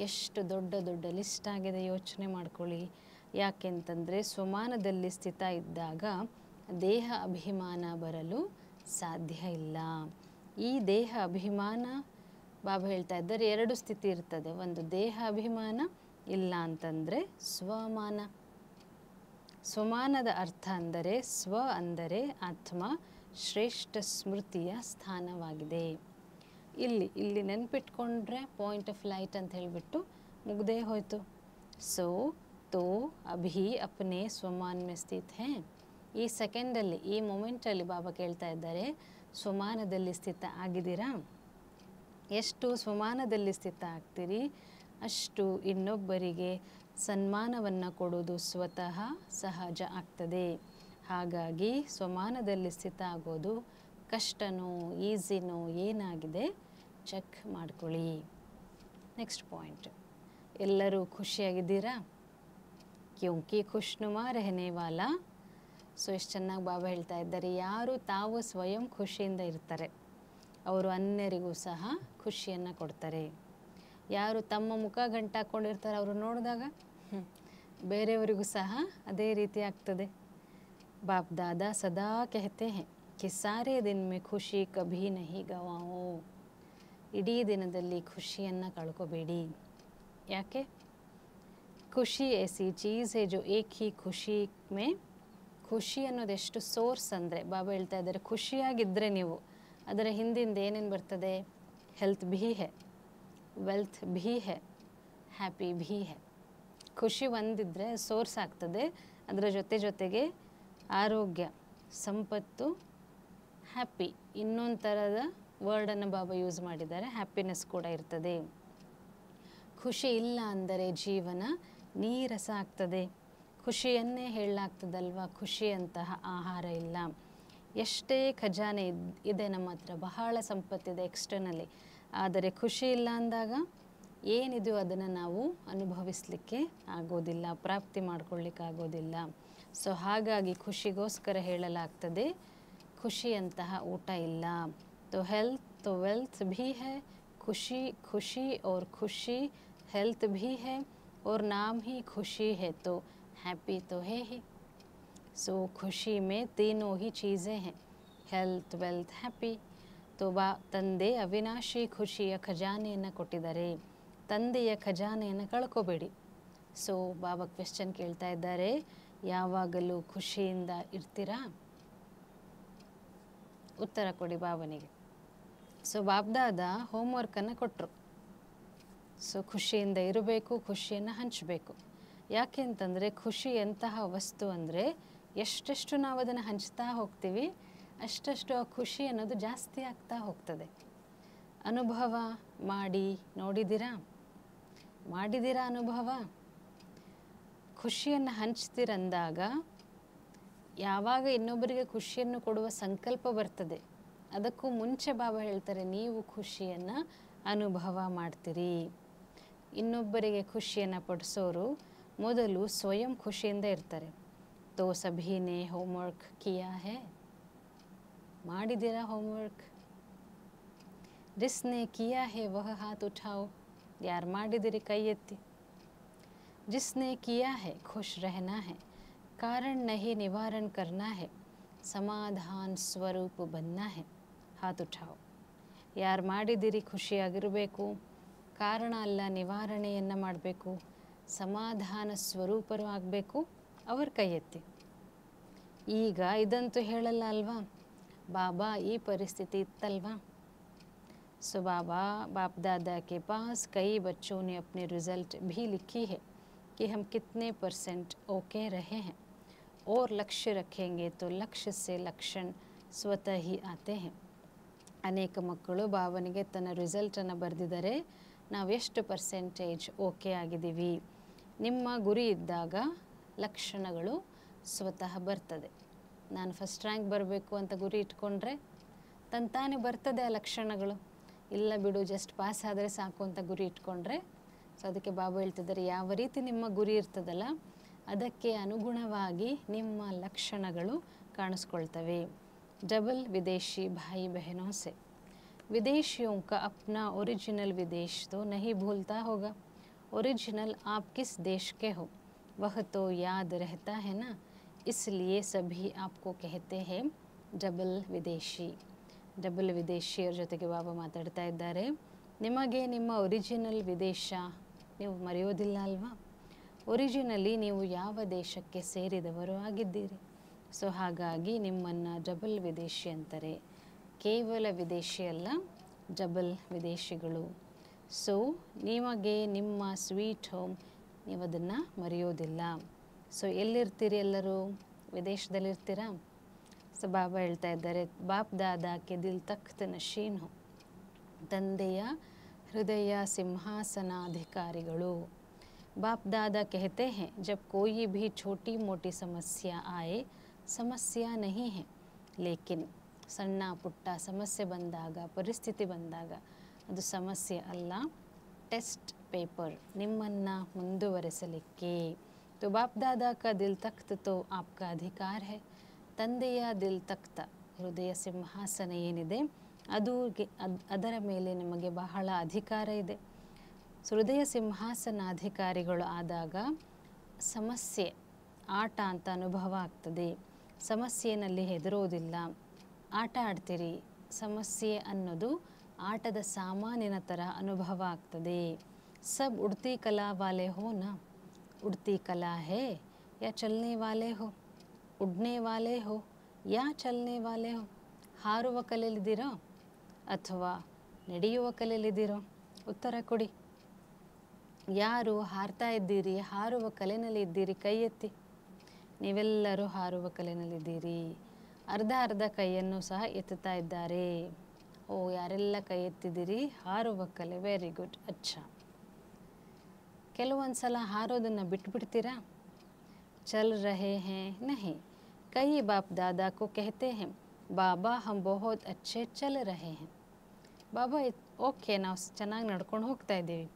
ಎಷ್ಟು ದೊಡ್ಡ ದೊಡ್ಡ ಲಿಸ್ಟ್ ಆಗಿದೆ ಯೋಚನೆ ಮಾಡ್ಕೊಳ್ಳಿ. ಯಾಕೆಂತಂದರೆ ಸ್ವಮಾನದಲ್ಲಿ ಸ್ಥಿತ ಇದ್ದಾಗ ದೇಹ ಅಭಿಮಾನ ಬರಲು ಸಾಧ್ಯ ಇಲ್ಲ. ಈ ದೇಹ ಅಭಿಮಾನ ಬಾಬಾ ಹೇಳ್ತಾ ಇದ್ದಾರೆ ಎರಡು ಸ್ಥಿತಿ ಇರ್ತದೆ. ಒಂದು ದೇಹ ಅಭಿಮಾನ, ಇಲ್ಲ ಅಂತಂದರೆ ಸ್ವಮಾನ. ಸ್ವಮಾನದ ಅರ್ಥ ಅಂದರೆ ಸ್ವ ಅಂದರೆ ಆತ್ಮ, ಶ್ರೇಷ್ಠ ಸ್ಮೃತಿಯ ಸ್ಥಾನವಾಗಿದೆ. ಇಲ್ಲಿ ನೆನ್ಪಿಟ್ಕೊಂಡ್ರೆ ಪಾಯಿಂಟ್ ಆಫ್ ಲೈಟ್ ಅಂತ ಹೇಳಿಬಿಟ್ಟು ಮುಗ್ದೇ ಹೋಯಿತು. ಸೊ ತೋ ಅಭಿ ಅಪ್ನೆ ಸ್ವಮಾನ್ ಮೇ ಸ್ಥಿತ್ ಹೇ. ಈ ಸೆಕೆಂಡಲ್ಲಿ, ಈ ಮೊಮೆಂಟಲ್ಲಿ ಬಾಬಾ ಕೇಳ್ತಾ ಇದ್ದಾರೆ, ಸ್ವಮಾನದಲ್ಲಿ ಸ್ಥಿತ ಆಗಿದ್ದೀರಾ? ಎಷ್ಟು ಸ್ವಮಾನದಲ್ಲಿ ಸ್ಥಿತ ಆಗ್ತೀರಿ ಅಷ್ಟು ಇನ್ನೊಬ್ಬರಿಗೆ ಸನ್ಮಾನವನ್ನು ಕೊಡೋದು ಸ್ವತಃ ಸಹಜ ಆಗ್ತದೆ. ಹಾಗಾಗಿ ಸ್ವಮಾನದಲ್ಲಿ ಸ್ಥಿತ ಆಗೋದು ಕಷ್ಟನೋ ಈಸಿನೋ ಏನಾಗಿದೆ ಚೆಕ್ ಮಾಡ್ಕೊಳ್ಳಿ. ನೆಕ್ಸ್ಟ್ ಪಾಯಿಂಟ್, ಎಲ್ಲರೂ ಖುಷಿಯಾಗಿದ್ದೀರಾ? ಕ್ಯೋಂಕಿ ಖುಷ್ನುಮಾ ರಹನೆ ವಾಲಾ. ಸೊ ಎಷ್ಟು ಚೆನ್ನಾಗಿ ಬಾಬಾ ಹೇಳ್ತಾ ಇದ್ದಾರೆ, ಯಾರು ತಾವು ಸ್ವಯಂ ಖುಷಿಯಿಂದ ಇರ್ತಾರೆ ಅವರು ಅನ್ಯರಿಗೂ ಸಹ ಖುಷಿಯನ್ನು ಕೊಡ್ತಾರೆ. ಯಾರು ತಮ್ಮ ಮುಖ ಗಂಟಾಕೊಂಡಿರ್ತಾರೆ ಅವರು ನೋಡಿದಾಗ ಬೇರೆಯವರಿಗೂ ಸಹ ಅದೇ ರೀತಿ ಆಗ್ತದೆ. ಬಾಪ್ ದಾದಾ ಸದಾ कहते हैं कि सारे दिन में ಖುಷಿ ಕಭಿ ನಹಿ ಗವಾओ. ಇಡೀ ದಿನದಲ್ಲಿ ಖುಷಿಯನ್ನು ಕಳ್ಕೊಬೇಡಿ. ಯಾಕೆ? ಖುಷಿ ऐसी चीज़ है जो एक ही खुशी में, ಖುಷಿ ಅನ್ನೋದು ಎಷ್ಟು ಸೋರ್ಸ್ ಅಂದರೆ ಬಾಬಾ ಹೇಳ್ತಾ ಇದ್ದಾರೆ ಖುಷಿಯಾಗಿದ್ದರೆ ನೀವು ಅದರ ಹಿಂದಿಂದ ಏನೇನು ಬರ್ತದೆ? ಹೆಲ್ತ್ ಭೀ ಹೇ, ವೆಲ್ತ್ ಭೀ ಹೇ, ಹ್ಯಾಪಿ ಭೀ ಹೇ. ಖುಷಿ ಒಂದಿದ್ರೆ ಸೋರ್ಸ್ ಆಗ್ತದೆ, ಅದರ ಜೊತೆಗೆ ಆರೋಗ್ಯ, ಸಂಪತ್ತು, ಹ್ಯಾಪಿ, ಇನ್ನೊಂದು ಥರದ ವರ್ಡನ್ನು ಬಾಬಾ ಯೂಸ್ ಮಾಡಿದ್ದಾರೆ, ಹ್ಯಾಪಿನೆಸ್ ಕೂಡ ಇರ್ತದೆ. ಖುಷಿ ಇಲ್ಲ ಅಂದರೆ ಜೀವನ ನೀರಸ ಆಗ್ತದೆ. ಖುಷಿಯನ್ನೇ ಹೇಳಲಾಗ್ತದಲ್ವ, ಖುಷಿಯಂತಹ ಆಹಾರ ಇಲ್ಲ. ಎಷ್ಟೇ ಖಜಾನೆ ಇದೆ ನಮ್ಮ ಹತ್ರ, ಬಹಳ ಸಂಪತ್ತಿದೆ ಎಕ್ಸ್ಟರ್ನಲ್ಲಿ, ಆದರೆ ಖುಷಿ ಇಲ್ಲ ಅಂದಾಗ ಏನಿದೆಯೋ ಅದನ್ನು ನಾವು ಅನುಭವಿಸಲಿಕ್ಕೆ ಆಗೋದಿಲ್ಲ, ಪ್ರಾಪ್ತಿ ಮಾಡ್ಕೊಳ್ಳಿಕ್ಕೆ ಆಗೋದಿಲ್ಲ. ಸೊ ಹಾಗಾಗಿ ಖುಷಿಗೋಸ್ಕರ ಹೇಳಲಾಗ್ತದೆ ಖುಷಿಯಂತಹ ಊಟ ಇಲ್ಲ. तो हेल्थ तो वेल्थ भी है, खुशी खुशी और खुशी हेल्थ भी है, और नाम ही खुशी है तो हैप्पी तो है ही. सो खुशी में तीनों ही चीज़ें हैं, हेल्थ वेल्थ हैप्पी. तो ತಂದೆ ಅವಿನಾಶಿ ಖುಷಿಯ ಖಜಾನೆಯನ್ನು ಕೊಟ್ಟಿದ್ದಾರೆ. ತಂದೆಯ ಖಜಾನೆಯನ್ನು ಕಳ್ಕೊಬೇಡಿ. ಸೊ ಬಾಬಾ ಕ್ವೆಶ್ಚನ್ ಕೇಳ್ತಾ ಇದ್ದಾರೆ, ಯಾವಾಗಲೂ ಖುಷಿಯಿಂದ ಇರ್ತೀರಾ? ಉತ್ತರ ಕೊಡಿ ಬಾಬನಿಗೆ. ಸೊ ಬಾಬ್ದಾದ ಹೋಮ್ವರ್ಕನ್ನು ಕೊಟ್ಟರು. ಸೊ ಖುಷಿಯಿಂದ ಇರಬೇಕು, ಖುಷಿಯನ್ನು ಹಂಚಬೇಕು. ಯಾಕೆ ಅಂತಂದರೆ ಖುಷಿ ಎಂತಹ ವಸ್ತು ಅಂದರೆ ಎಷ್ಟೆಷ್ಟು ನಾವು ಅದನ್ನು ಹಂಚ್ತಾ ಹೋಗ್ತೀವಿ ಅಷ್ಟಷ್ಟು ಆ ಖುಷಿ ಅನ್ನೋದು ಜಾಸ್ತಿ ಆಗ್ತಾ ಹೋಗ್ತದೆ. ಅನುಭವ ಮಾಡಿ ನೋಡಿದ್ದೀರಾ ಅನುಭವ? ಖುಷಿಯನ್ನು ಹಂಚ್ತೀರಂದಾಗ ಯಾವಾಗ ಇನ್ನೊಬ್ಬರಿಗೆ ಖುಷಿಯನ್ನು ಕೊಡುವ ಸಂಕಲ್ಪ ಬರ್ತದೆ ಅದಕ್ಕೂ ಮುಂಚೆ ಬಾಬಾ ಹೇಳ್ತಾರೆ ನೀವು ಖುಷಿಯನ್ನು ಅನುಭವ ಮಾಡ್ತೀರಿ. ಇನ್ನೊಬ್ಬರಿಗೆ ಖುಷಿಯನ್ನು ಪಡಿಸೋರು ಮೊದಲು ಸ್ವಯಂ ಖುಷಿಯಿಂದ ಇರ್ತಾರೆ. ತೋ ಸಭೀನೆ ಹೋಮ್ವರ್ಕ್ ಕಿಯಾ ಹೇ? ಮಾಡಿದ್ದೀರಾ ಹೋಮ್ವರ್ಕ್? ಜಿಸ್ನೆ ಕಿಯಾ ಹೇ ವಹ ಹಾತ್ ಉಠಾओ. ಯಾರು ಮಾಡಿದಿರಿ ಕೈ ಎತ್ತಿ. जिसने किया है खुश रहना है, कारण नहीं निवारण करना है, समाधान स्वरूप बनना है, हाथ उठाओ. ಯಾರು ಮಾಡಿದಿರಿ ಖುಷಿಯಾಗಿರಬೇಕು, ಕಾರಣ ಅಲ್ಲ ನಿವಾರಣೆಯನ್ನು ಮಾಡಬೇಕು, ಸಮಾಧಾನ ಸ್ವರೂಪರು ಆಗಬೇಕು, ಅವ್ರ ಕೈ ಎತ್ತಿ. ಈಗ ಇದಂತೂ ಹೇಳಲ್ಲ ಅಲ್ವಾ, ಬಾಬಾ ಈ ಪರಿಸ್ಥಿತಿ ಇತ್ತಲ್ವಾ. सो बाप दादा के पास कई बच्चों ने अपने रिज़ल्ट भी लिखी है कि हम कितने % ओके रहे हैं और लक्ष्य रखेंगे तो लक्ष्य से लक्षण स्वतः ही आते हैं. ಅನೇಕ ಮಕ್ಕಳು ಬಾಬನಿಗೆ ತನ್ನ ರಿಸಲ್ಟನ್ನು ಬರೆದಿದ್ದಾರೆ. ನಾವು ಎಷ್ಟು ಪರ್ಸೆಂಟೇಜ್ ಓಕೆ ಆಗಿದ್ದೀವಿ. ನಿಮ್ಮ ಗುರಿ ಇದ್ದಾಗ ಲಕ್ಷಣಗಳು ಸ್ವತಃ ಬರ್ತದೆ. ನಾನು ಫಸ್ಟ್ ರ್ಯಾಂಕ್ ಬರಬೇಕು ಅಂತ ಗುರಿ ಇಟ್ಕೊಂಡ್ರೆ ತಂತಾನೆ ಬರ್ತದೆ ಆ ಲಕ್ಷಣಗಳು. ಇಲ್ಲ ಬಿಡು ಜಸ್ಟ್ ಪಾಸ್ ಆದರೆ ಸಾಕು ಅಂತ ಗುರಿ ಇಟ್ಕೊಂಡ್ರೆ. ಸೊ ಅದಕ್ಕೆ ಬಾಬಾ ಹೇಳ್ತಿದ್ದಾರೆ ಯಾವ ರೀತಿ ನಿಮ್ಮ ಗುರಿ ಇರ್ತದಲ್ಲ ಅದಕ್ಕೆ ಅನುಗುಣವಾಗಿ ನಿಮ್ಮ ಲಕ್ಷಣಗಳು ಕಾಣಿಸ್ಕೊಳ್ತವೆ. डबल विदेशी भाई बहनों से विदेशियों का अपना ओरिजिनल विदेश तो नहीं भूलता होगा. ओरिजिनल आप किस देश के हो वह तो याद रहता है ना, इसलिए सभी आपको कहते हैं डबल विदेशी. ಡಬಲ್ ವಿದೇಶಿಯರ ಜೊತೆಗೆ ಬಾಬಾ ಮಾತಾಡ್ತಾ ಇದ್ದಾರೆ. ನಿಮಗೆ ನಿಮ್ಮ ಒರಿಜಿನಲ್ ವಿದೇಶ ನೀವು ಮರೆಯೋದಿಲ್ಲ ಅಲ್ವಾ. ಒರಿಜಿನಲಿ ನೀವು ಯಾವ ದೇಶಕ್ಕೆ ಸೇರಿದವರು ಆಗಿದ್ದೀರಿ. ಸೊ ಹಾಗಾಗಿ ನಿಮ್ಮನ್ನು ಡಬಲ್ ವಿದೇಶಿ ಅಂತಾರೆ. ಕೇವಲ ವಿದೇಶಿ ಅಲ್ಲ, ಡಬಲ್ ವಿದೇಶಿಗಳು. ಸೊ ನಿಮಗೆ ನಿಮ್ಮ ಸ್ವೀಟ್ ಹೋಮ್ ನೀವು ಅದನ್ನು ಮರೆಯೋದಿಲ್ಲ. ಸೊ ಎಲ್ಲಿರ್ತೀರಿ ಎಲ್ಲರೂ? ವಿದೇಶದಲ್ಲಿರ್ತೀರಾ? ಸೊ ಬಾಬಾ ಹೇಳ್ತಾ ಇದ್ದಾರೆ ಬಾಪ್ ದಾದಾಕ್ಕೆ ದಿಲ್ ತಖ್ತ್ ನಶೀನ್ ಹೋ, ತಂದೆಯ ಹೃದಯ ಸಿಂಹಾಸನಾಧಿಕಾರಿಗಳು. बाप दादा कहते हैं जब कोई भी छोटी मोटी समस्या आए समस्या नहीं है, लेकिन ಸಣ್ಣ ಪುಟ್ಟ ಸಮಸ್ಯೆ ಬಂದಾಗ ಪರಿಸ್ಥಿತಿ ಬಂದಾಗ ಅದು ಸಮಸ್ಯೆ ಅಲ್ಲ, ಟೆಸ್ಟ್ ಪೇಪರ್ ನಿಮ್ಮನ್ನು ಮುಂದುವರೆಸಲಿಕ್ಕೆ. तो बाप दादा का दिल तख्त तो आपका अधिकार है. ತಂದೆಯ ದಿಲ್ ತಖ್ತ ಹೃದಯ ಸಿಂಹಾಸನ ಏನಿದೆ ಅದರ ಮೇಲೆ ನಿಮಗೆ ಬಹಳ ಅಧಿಕಾರ ಇದೆ. ಹೃದಯ ಸಿಂಹಾಸನಾಧಿಕಾರಿಗಳು ಆದಾಗ ಸಮಸ್ಯೆ ಆಟ ಅಂತ ಅನುಭವ ಆಗ್ತದೆ. ಸಮಸ್ಯೆಯಲ್ಲಿ ಹೆದರೋದಿಲ್ಲ, ಆಟ ಆಡ್ತೀರಿ. ಸಮಸ್ಯೆ ಅನ್ನೋದು ಆಟದ ಸಾಮಾನಿನ ಥರ ಅನುಭವ ಆಗ್ತದೆ. ಸಬ್ ಉಡ್ತಿ ಕಲಾ ವಾಲೆ ಹೋ ನಾ, ಉಡ್ತಿ ಕಲಾ ಹೇ ಯಾ ಚಲ್ನೆ ವಾಲೆ ಹೋ, ಉಡ್ನೆ ವಾಲೆ ಹೋ ಯಾ ಚಲ್ನೆ ವಾಲೆ ಹೋ. ಹಾರುವ ಕಲೆಯಲ್ಲಿದ್ದೀರೋ ಅಥವಾ ನಡೆಯುವ ಕಲೆಯಲ್ಲಿದ್ದೀರೋ? ಉತ್ತರ ಕೊಡಿ. ಯಾರು ಹಾರ್ತಾ ಇದ್ದೀರಿ, ಹಾರುವ ಕಲೆಯಲ್ಲಿ ಇದ್ದೀರಿ? ಕೈ ಎತ್ತಿ. ನೀವೆಲ್ಲರೂ ಹಾರುವ ಕಲೆಯಲ್ಲಿದ್ದೀರಿ. ಅರ್ಧ ಕೈಯನ್ನು ಸಹ ಎತ್ತುತ್ತಾ ಇದ್ದಾರೆ. ಓ, ಯಾರೆಲ್ಲ ಕೈ ಎತ್ತಿದ್ದೀರಿ? ಹಾರುವ ಕಲೆ. Very good. ಅಚ್ಚಾ, ಕೆಲವೊಂದು ಸಲ ಹಾರೋದನ್ನು ಬಿಟ್ಬಿಡ್ತೀರಾ? ಚಲ್ ರಹೆ ಹೇ ನಹಿ. ಕೈ ಬಾಪ್ ದಾದಾ ಕೋ ಕಹತೆ ಹೇ ಬಾಬಾ ಹಮ್ ಬಹುತ್ ಅಚ್ಚೆ ಚಲ್ ರಹೆ ಹೇ. ಬಾಬಾ ಓಕೆ ನಾವು ಚೆನ್ನಾಗಿ ನಡ್ಕೊಂಡು ಹೋಗ್ತಾ ಇದ್ದೀವಿ.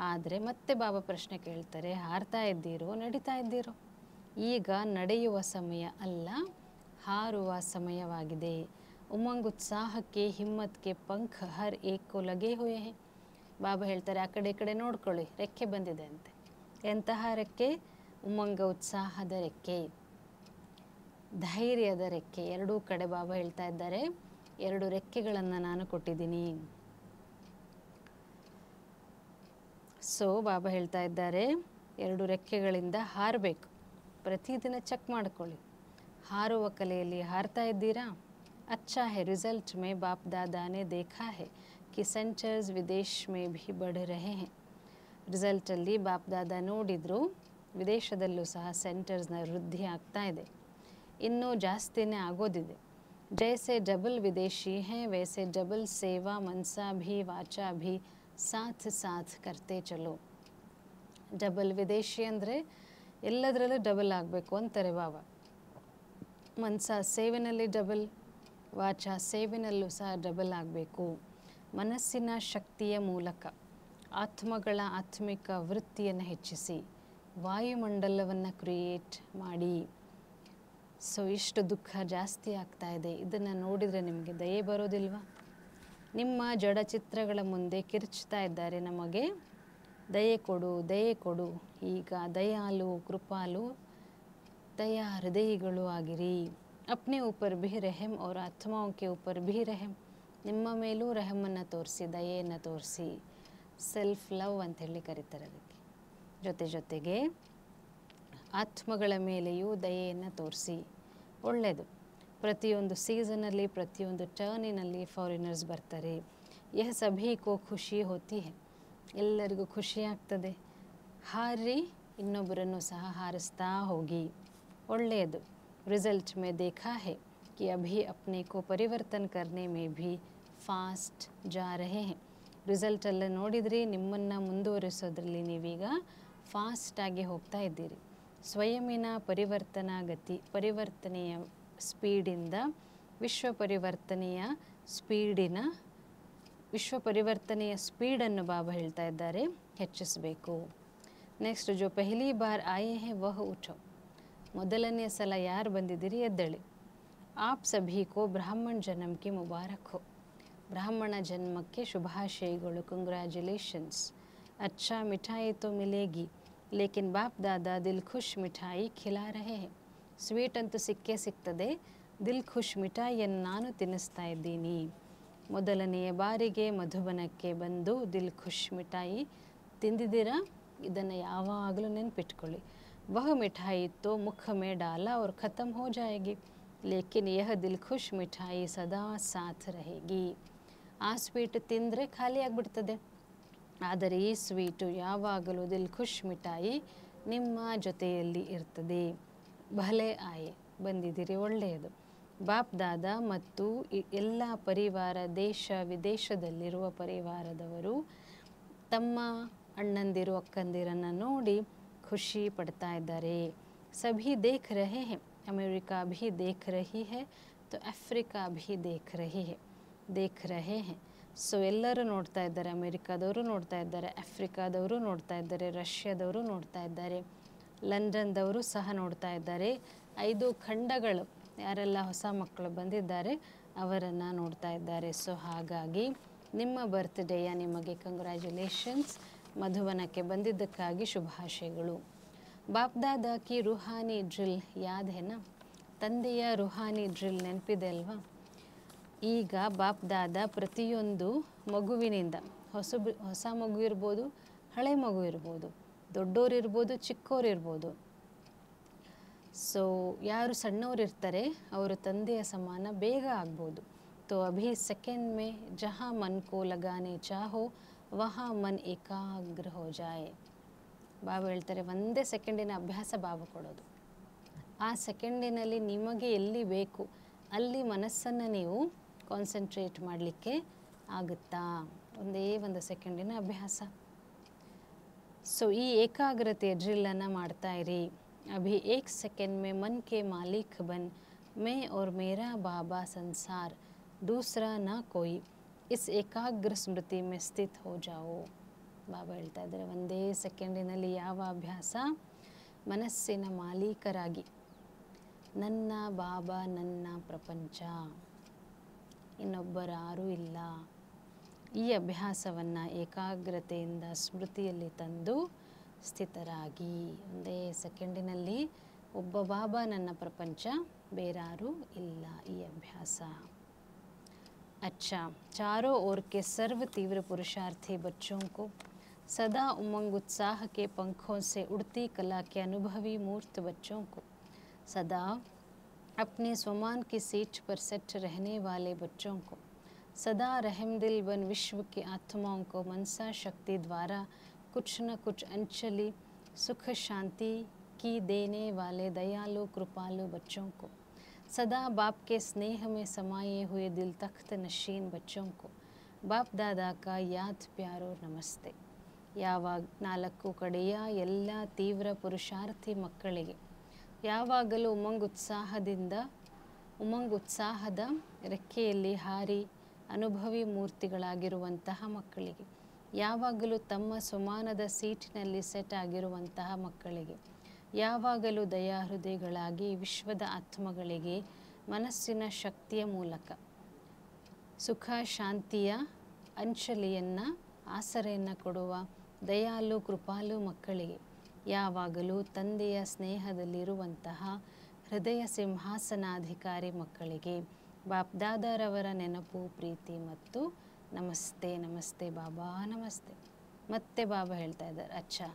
ಆದರೆ ಮತ್ತೆ ಬಾಬಾ ಪ್ರಶ್ನೆ ಕೇಳ್ತಾರೆ, ಹಾರ್ತಾ ಇದ್ದೀರೋ ನಡೀತಾ ಇದ್ದೀರೋ? ಈಗ ನಡೆಯುವ ಸಮಯ ಅಲ್ಲ, ಹಾರುವ ಸಮಯವಾಗಿದೆ. ಉಮಂಗ್ ಉತ್ಸಾಹಕ್ಕೆ ಹಿಮ್ಮತ್ಗೆ ಪಂಖ ಹರ್ ಏಕೋ ಲಗೆ ಹುಯೆ ಹೇ. ಬಾಬಾ ಹೇಳ್ತಾರೆ ಆ ಕಡೆ ಈ ಕಡೆ ನೋಡ್ಕೊಳ್ಳಿ, ರೆಕ್ಕೆ ಬಂದಿದೆ ಅಂತೆ. ಎಂತಹ ರೆಕ್ಕೆ? ಉಮಂಗ ಉತ್ಸಾಹದ ರೆಕ್ಕೆ, ಧೈರ್ಯದ ರೆಕ್ಕೆ. ಎರಡೂ ಕಡೆ ಬಾಬಾ ಹೇಳ್ತಾ ಇದ್ದಾರೆ 2 ರೆಕ್ಕೆಗಳನ್ನು ನಾನು ಕೊಟ್ಟಿದ್ದೀನಿ. ಸೊ ಬಾಬಾ ಹೇಳ್ತಾ ಇದ್ದಾರೆ 2 ರೆಕ್ಕೆಗಳಿಂದ ಹಾರಬೇಕು. ಪ್ರತಿದಿನ ಚೆಕ್ ಮಾಡ್ಕೊಳ್ಳಿ, ಹಾರುವ ಕಲೆಯಲ್ಲಿ ಹಾರ್ತಾ ಇದ್ದೀರಾ? अच्छा है, रिज़ल्ट में बाप दादा ने देखा है कि सेंटर्स विदेश में भी बढ़ रहे हैं. ರಿಸಲ್ಟಲ್ಲಿ ಬಾಪ್ ದಾದಾ ನೋಡಿದರು ವಿದೇಶದಲ್ಲೂ ಸಹ ಸೆಂಟರ್ಸ್ನ ವೃದ್ಧಿ ಆಗ್ತಾ ಇದೆ, ಇನ್ನೂ ಜಾಸ್ತಿನೇ ಆಗೋದಿದೆ. जैसे डबल विदेशी हैं वैसे डबल सेवा मनसा भी वाचा भी साथ साथ करते चलो. ಡಬಲ್ ವಿದೇಶಿ ಅಂದರೆ ಎಲ್ಲದರಲ್ಲೂ ಡಬಲ್ ಆಗಬೇಕು ಅಂತಾರೆ ಬಾಬಾ. ಮನಸ ಸೇವೆನಲ್ಲಿ ಡಬಲ್, ವಾಚಾ ಸೇವೆನಲ್ಲೂ ಸಹ ಡಬಲ್ ಆಗಬೇಕು. ಮನಸ್ಸಿನ ಶಕ್ತಿಯ ಮೂಲಕ ಆತ್ಮಗಳ ಆತ್ಮಿಕ ವೃತ್ತಿಯನ್ನು ಹೆಚ್ಚಿಸಿ ವಾಯುಮಂಡಲವನ್ನು ಕ್ರಿಯೇಟ್ ಮಾಡಿ. ಸೊ ಇಷ್ಟು ದುಃಖ ಜಾಸ್ತಿ ಆಗ್ತಾ ಇದೆ, ಇದನ್ನು ನೋಡಿದರೆ ನಿಮಗೆ ದಯೆ ಬರೋದಿಲ್ವಾ? ನಿಮ್ಮ ಜಡ ಚಿತ್ರಗಳ ಮುಂದೆ ಕಿರ್ಚ್ತಾ ಇದ್ದಾರೆ, ನಮಗೆ ದಯೆ ಕೊಡು ದಯೆ ಕೊಡು. ಈಗ ದಯಾಲು ಕೃಪಾಲು ದಯಾ ಹೃದಯಿಗಳು ಆಗಿರಿ. ಅಪ್ನೆ ऊपर भी रहम और ಆತ್ಮಾओं के ऊपर भी रहम. ನಿಮ್ಮ ಮೇಲೂ ರೆಹಮನ್ನು ತೋರಿಸಿ, ದಯೆಯನ್ನು ತೋರಿಸಿ. ಸೆಲ್ಫ್ ಲವ್ ಅಂಥೇಳಿ ಕರೀತಾರೆ ಅದಕ್ಕೆ. ಜೊತೆಗೆ ಆತ್ಮಗಳ ಮೇಲೆಯೂ ದಯೆಯನ್ನು ತೋರಿಸಿ. ಒಳ್ಳೆಯದು. ಪ್ರತಿಯೊಂದು ಸೀಸನಲ್ಲಿ ಪ್ರತಿಯೊಂದು ಟರ್ನಿನಲ್ಲಿ ಫಾರಿನರ್ಸ್ ಬರ್ತಾರೆ. ಯಹ ಸಭಿ ಕೋ ಖುಷಿ ಹೋತಿ ಹೈ, ಎಲ್ಲರಿಗೂ ಖುಷಿ ಆಗ್ತದೆ. ಹಾರಿ ಇನ್ನೊಬ್ಬರನ್ನು ಸಹ ಹಾರಿಸ್ತಾ ಹೋಗಿ. ಒಳ್ಳೆಯದು. रिजल्ट में देखा है कि अभी अपने को परिवर्तन करने में भी फास्ट जा रहे हैं. ರಿಸಲ್ಟಲ್ಲಿ ನೋಡಿದ್ರಿ, ನಿಮ್ಮನ್ನು ಮುಂದುವರಿಸೋದ್ರಲ್ಲಿ ನೀವೀಗ ಫಾಸ್ಟಾಗಿ ಹೋಗ್ತಾ ಇದ್ದೀರಿ. ಸ್ವಯಮಿನ ಪರಿವರ್ತನೆಯ ಸ್ಪೀಡಿಂದ ವಿಶ್ವ ಪರಿವರ್ತನೆಯ ಸ್ಪೀಡನ್ನು ಬಾಬಾ ಹೇಳ್ತಾ ಇದ್ದಾರೆ ಹೆಚ್ಚಿಸಬೇಕು. ನೆಕ್ಸ್ಟ್, ಜೋ ಪಹಲಿ ಬಾರ್ ಆಯೇ ಹೇ ವಹ ಉಠೋ. ಮೊದಲನೇ ಸಲ ಯಾರು ಬಂದಿದ್ದೀರಿ ಎದ್ದೇಳಿ. ಆಪ್ ಸಭಿ ಕೋ ಬ್ರಾಹ್ಮಣ ಜನ್ಮಕ್ಕೆ ಮುಬಾರಕ್ ಹೋ. ಬ್ರಾಹ್ಮಣ ಜನ್ಮಕ್ಕೆ ಶುಭಾಶಯಗಳು, ಕಂಗ್ರ್ಯಾಚುಲೇಷನ್ಸ್. ಅಚ್ಚಾ ಮಿಠಾಯಿ ತೋ ಮಿಲೇಗಿ ಲೇಕಿನ್ ಬಾಪ್ ದಾದಾ ದಿಲ್ ಖುಷ್ ಮಿಠಾಯಿ ಖಿಲಾ ರಹೆ ಹೇ. ಸ್ವೀಟ್ ಅಂತೂ ಸಿಕ್ಕೇ ಸಿಗ್ತದೆ, ದಿಲ್ ಖುಷ್ ಮಿಠಾಯಿಯನ್ನು ನಾನು ತಿನ್ನಿಸ್ತಾ ಇದ್ದೀನಿ. ಮೊದಲನೆಯ ಬಾರಿಗೆ ಮಧುಬನಕ್ಕೆ ಬಂದು ದಿಲ್ ಖುಷ್ ಮಿಠಾಯಿ ತಿಂದಿದ್ದೀರಾ? ಇದನ್ನು ಯಾವಾಗಲೂ ನೆನ್ಪಿಟ್ಕೊಳ್ಳಿ. वह मिठाई तो मुख में डाला और ख़त्म हो जाएगी, लेकिन यह दिलखुश मिठाई सदा साथ रहेगी. ಆ ಸ್ವೀಟ್ ತಿಂದರೆ ಖಾಲಿ ಆಗಿಬಿಡ್ತದೆ, ಆದರೆ ಈ ಸ್ವೀಟು ಯಾವಾಗಲೂ ದಿಲ್ಖುಷ್ ಮಿಠಾಯಿ ನಿಮ್ಮ ಜೊತೆಯಲ್ಲಿ ಇರ್ತದೆ. ಭಲೆ ಆಯೆ, ಬಂದಿದ್ದೀರಿ, ಒಳ್ಳೆಯದು. ಬಾಪ್ ದಾದಾ ಮತ್ತು ಎಲ್ಲ ಪರಿವಾರ, ದೇಶ ವಿದೇಶದಲ್ಲಿರುವ ಪರಿವಾರದವರು ತಮ್ಮ ಅಣ್ಣಂದಿರು ಅಕ್ಕಂದಿರನ್ನು ನೋಡಿ ಖುಷಿ ಪಡ್ತಾ ಇದ್ದಾರೆ. ಸಭಿ ದೇಖ್ ರಹೆ ಹೇ, ಅಮೆರಿಕಾ ಭಿ ದೇಖ್ ರಹಿ ಹೇ, ತೋ ಅಫ್ರಿಕಾ ಭಿ ದೇಖ್ ರಹೆ ಹೇ. ಸೊ ಎಲ್ಲರೂ ನೋಡ್ತಾ ಇದ್ದಾರೆ. ಅಮೆರಿಕಾದವರು ನೋಡ್ತಾ ಇದ್ದಾರೆ, ಆಫ್ರಿಕಾದವರು ನೋಡ್ತಾ ಇದ್ದಾರೆ, ರಷ್ಯಾದವರು ನೋಡ್ತಾ ಇದ್ದಾರೆ, ಲಂಡನ್ದವರು ಸಹ ನೋಡ್ತಾ ಇದ್ದಾರೆ. 5 ಖಂಡಗಳು ಯಾರೆಲ್ಲ ಹೊಸ ಮಕ್ಕಳು ಬಂದಿದ್ದಾರೆ ಅವರನ್ನು ನೋಡ್ತಾ ಇದ್ದಾರೆ. ಸೊ ಹಾಗಾಗಿ ನಿಮ್ಮ ಬರ್ತ್ಡೇಯ ನಿಮಗೆ ಕಂಗ್ರ್ಯಾಚುಲೇಷನ್ಸ್. ಮಧುವನಕ್ಕೆ ಬಂದಿದ್ದಕ್ಕಾಗಿ ಶುಭಾಶಯಗಳು. ಬಾಪ್ ದಾದಾ ಕಿ ರುಹಾನಿ ಡ್ರಿಲ್ ಯಾದ್ ಹೆನ. ತಂದೆಯ ರುಹಾನಿ ಡ್ರಿಲ್ ನೆನಪಿದೆ ಅಲ್ವಾ? ಈಗ ಬಾಪ್ ದಾದಾ ಪ್ರತಿಯೊಂದು ಮಗುವಿನಿಂದ, ಹೊಸ ಮಗು ಇರ್ಬೋದು, ಹಳೆ ಮಗು ಇರ್ಬೋದು, ದೊಡ್ಡೋರಿರ್ಬೋದು, ಚಿಕ್ಕವರಿರ್ಬೋದು. ಸೊ ಯಾರು ಸಣ್ಣವರಿರ್ತಾರೆ ಅವರು ತಂದೆಯ ಸಮಾನ ಬೇಗ ಆಗ್ಬೋದು. ತೋ ಅಭಿ ಸೆಕೆಂಡ್ ಮೇ ಜಹಾ ಮನ್ ಕೋ ಲಗಾನೆ ಚಾಹೋ ವಹಾ ಮನ್ ಏಕಾಗ್ರ ಹೋ ಜಾಯೆ. ಬಾಬಾ ಹೇಳ್ತಾರೆ, ಒಂದೇ ಸೆಕೆಂಡಿನ ಅಭ್ಯಾಸ ಬಾಬಾ ಕೊಡೋದು. ಆ ಸೆಕೆಂಡಿನಲ್ಲಿ ನಿಮಗೆ ಎಲ್ಲಿ ಬೇಕು ಅಲ್ಲಿ ಮನಸ್ಸನ್ನು ನೀವು ಕಾನ್ಸಂಟ್ರೇಟ್ ಮಾಡಲಿಕ್ಕೆ ಆಗುತ್ತಾ? ಒಂದೇ ಒಂದು ಸೆಕೆಂಡಿನ ಅಭ್ಯಾಸ. ಸೊ ಈ ಏಕಾಗ್ರತೆಯ ಡ್ರಿಲ್ಲನ್ನು ಮಾಡ್ತಾ ಇರಿ. ಅಭಿ 1 सेकंड में मन के मालिक बन, मैं और मेरा बाबा संसार, दूसरा ना कोई, इस ಏಕಾಗ್ರ ಸ್ಮೃತಿ में स्थित हो जाओ. ಬಾಬಾ ಹೇಳ್ತಾ ಇದ್ದಾರೆ, ಒಂದೇ ಸೆಕೆಂಡಿನಲ್ಲಿ ಯಾವ ಅಭ್ಯಾಸ? ಮನಸ್ಸಿನ ಮಾಲೀಕರಾಗಿ, ನನ್ನ ಬಾಬಾ, ನನ್ನ ಪ್ರಪಂಚ, ಇನ್ನೊಬ್ಬರಾರೂ ಇಲ್ಲ. ಈ ಅಭ್ಯಾಸವನ್ನು ಏಕಾಗ್ರತೆಯಿಂದ ಸ್ಮೃತಿಯಲ್ಲಿ ತಂದು ಸ್ಥಿತರಾಗಿ, ಒಂದೇ ಸೆಕೆಂಡಿನಲ್ಲಿ ಒಬ್ಬ ಬಾಬಾ ನನ್ನ ಪ್ರಪಂಚ, ಬೇರಾರೂ ಇಲ್ಲ. ಈ ಅಭ್ಯಾಸ. अच्छा, चारों ओर के सर्व तीव्र पुरुषार्थी बच्चों को सदा उमंग उत्साह के पंखों से उड़ती कला के अनुभवी मूर्त बच्चों को, सदा अपने स्वमान की सीट पर सेट रहने वाले बच्चों को, सदा रहमदिल बन विश्व की आत्माओं को मनसा शक्ति द्वारा कुछ न कुछ अंचली सुख शांति की देने वाले दयालु कृपालु बच्चों को, सदा बाप के स्नेह में समाये हुए दिल तख्त नशीन बच्चों को बाप दादा का याद प्यारो नमस्ते. ಯಾವಾಗ ನಾಲ್ಕು ಕಡೆಯ ಎಲ್ಲ ತೀವ್ರ ಪುರುಷಾರ್ಥಿ ಮಕ್ಕಳಿಗೆ, ಯಾವಾಗಲೂ ಉಮಂಗುತ್ಸಾಹದ ರೆಕ್ಕೆಯಲ್ಲಿ ಹಾರಿ ಅನುಭವಿ ಮೂರ್ತಿಗಳಾಗಿರುವಂತಹ ಮಕ್ಕಳಿಗೆ, ಯಾವಾಗಲೂ ತಮ್ಮ ಸುಮಾನದ ಸೀಟಿನಲ್ಲಿ ಸೆಟ್ ಆಗಿರುವಂತಹ ಮಕ್ಕಳಿಗೆ, ಯಾವಾಗಲೂ ದಯಾಹೃದಯಗಳಾಗಿ ವಿಶ್ವದ ಆತ್ಮಗಳಿಗೆ ಮನಸ್ಸಿನ ಶಕ್ತಿಯ ಮೂಲಕ ಸುಖ ಶಾಂತಿಯ ಅಂಚಲಿಯನ್ನು ಆಸರೆಯನ್ನು ಕೊಡುವ ದಯಾಲು ಕೃಪಾಲು ಮಕ್ಕಳಿಗೆ, ಯಾವಾಗಲೂ ತಂದೆಯ ಸ್ನೇಹದಲ್ಲಿರುವಂತಹ ಹೃದಯ ಸಿಂಹಾಸನಾಧಿಕಾರಿ ಮಕ್ಕಳಿಗೆ ಬಾಪ್ದಾದಾರವರ ನೆನಪು ಪ್ರೀತಿ ಮತ್ತು ನಮಸ್ತೆ. ನಮಸ್ತೆ ಬಾಬಾ, ನಮಸ್ತೆ. ಮತ್ತೆ ಬಾಬಾ ಹೇಳ್ತಾ ಇದ್ದಾರೆ, ಅಚ್ಚಾ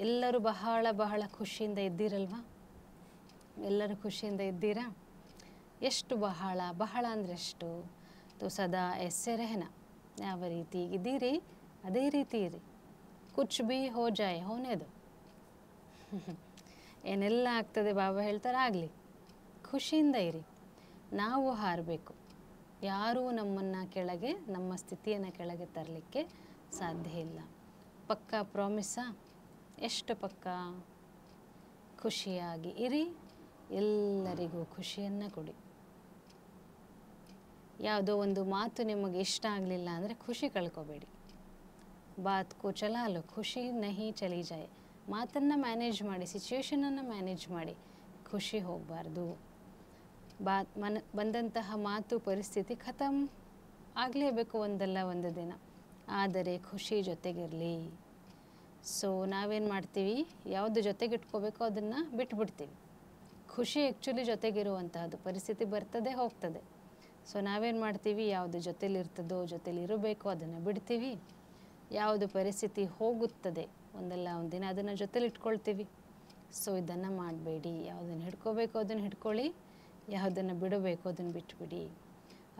ಎಲ್ಲರೂ ಬಹಳ ಬಹಳ ಖುಷಿಯಿಂದ ಇದ್ದೀರಲ್ವಾ? ಎಲ್ಲರೂ ಖುಷಿಯಿಂದ ಇದ್ದೀರಾ? ಎಷ್ಟು ಬಹಳ ಬಹಳ ಅಂದರೆ ಎಷ್ಟು? ತು ಸದಾ ಎಸ್ಸೆ ರೆಹನ, ಯಾವ ರೀತಿ ಇದ್ದೀರಿ ಅದೇ ರೀತಿ ಇರಿ. ಕುಚ್ ಬಿ ಹೋ ಜಾಯ್ ಹೋನೆದು, ಏನೆಲ್ಲ ಆಗ್ತದೆ ಬಾಬಾ ಹೇಳ್ತಾರೆ ಆಗಲಿ, ಖುಷಿಯಿಂದ ಇರಿ. ನಾವು ಹಾರಬೇಕು, ಯಾರೂ ನಮ್ಮನ್ನು ಕೆಳಗೆ, ನಮ್ಮ ಸ್ಥಿತಿಯನ್ನು ಕೆಳಗೆ ತರಲಿಕ್ಕೆ ಸಾಧ್ಯ ಇಲ್ಲ. ಪಕ್ಕಾ ಪ್ರಾಮಿಸ್ಸಾ? ಎಷ್ಟು ಪಕ್ಕಾ? ಖುಷಿಯಾಗಿ ಇರಿ, ಎಲ್ಲರಿಗೂ ಖುಷಿಯನ್ನು ಕೊಡಿ. ಯಾವುದೋ ಒಂದು ಮಾತು ನಿಮಗೆ ಇಷ್ಟ ಆಗಲಿಲ್ಲ ಅಂದರೆ ಖುಷಿ ಕಳ್ಕೊಬೇಡಿ. ಬಾತ್ ಕೋ ಚಲಾ ಲೋ, ಖುಷಿ ನಹಿ ಚಲಿ ಜಾಯ್. ಮಾತನ್ನು ಮ್ಯಾನೇಜ್ ಮಾಡಿ, ಸಿಚುವೇಶನನ್ನು ಮ್ಯಾನೇಜ್ ಮಾಡಿ, ಖುಷಿ ಹೋಗಬಾರ್ದು. ಬಂದಂತಹ ಮಾತು ಪರಿಸ್ಥಿತಿ ಖತಮ್ ಆಗಲೇಬೇಕು ಒಂದಲ್ಲ ಒಂದು ದಿನ, ಆದರೆ ಖುಷಿ ಜೊತೆಗಿರಲಿ. ಸೊ ನಾವೇನು ಮಾಡ್ತೀವಿ, ಯಾವುದು ಜೊತೆಗಿಟ್ಕೋಬೇಕೋ ಅದನ್ನು ಬಿಟ್ಬಿಡ್ತೀವಿ. ಖುಷಿ ಆ್ಯಕ್ಚುಲಿ ಜೊತೆಗಿರುವಂತಹದ್ದು, ಪರಿಸ್ಥಿತಿ ಬರ್ತದೆ ಹೋಗ್ತದೆ. ಸೊ ನಾವೇನು ಮಾಡ್ತೀವಿ, ಯಾವುದು ಜೊತೆಲಿರ್ತದೋ, ಜೊತೆಲಿರಬೇಕೋ ಅದನ್ನು ಬಿಡ್ತೀವಿ. ಯಾವುದು ಪರಿಸ್ಥಿತಿ ಹೋಗುತ್ತದೆ ಒಂದಲ್ಲ ಒಂದು ದಿನ, ಅದನ್ನು ಜೊತೆಲಿಟ್ಕೊಳ್ತೀವಿ. ಸೊ ಇದನ್ನು ಮಾಡಬೇಡಿ. ಯಾವುದನ್ನು ಹಿಡ್ಕೋಬೇಕು ಅದನ್ನು ಹಿಡ್ಕೊಳ್ಳಿ, ಯಾವುದನ್ನು ಬಿಡಬೇಕು ಅದನ್ನು ಬಿಟ್ಬಿಡಿ.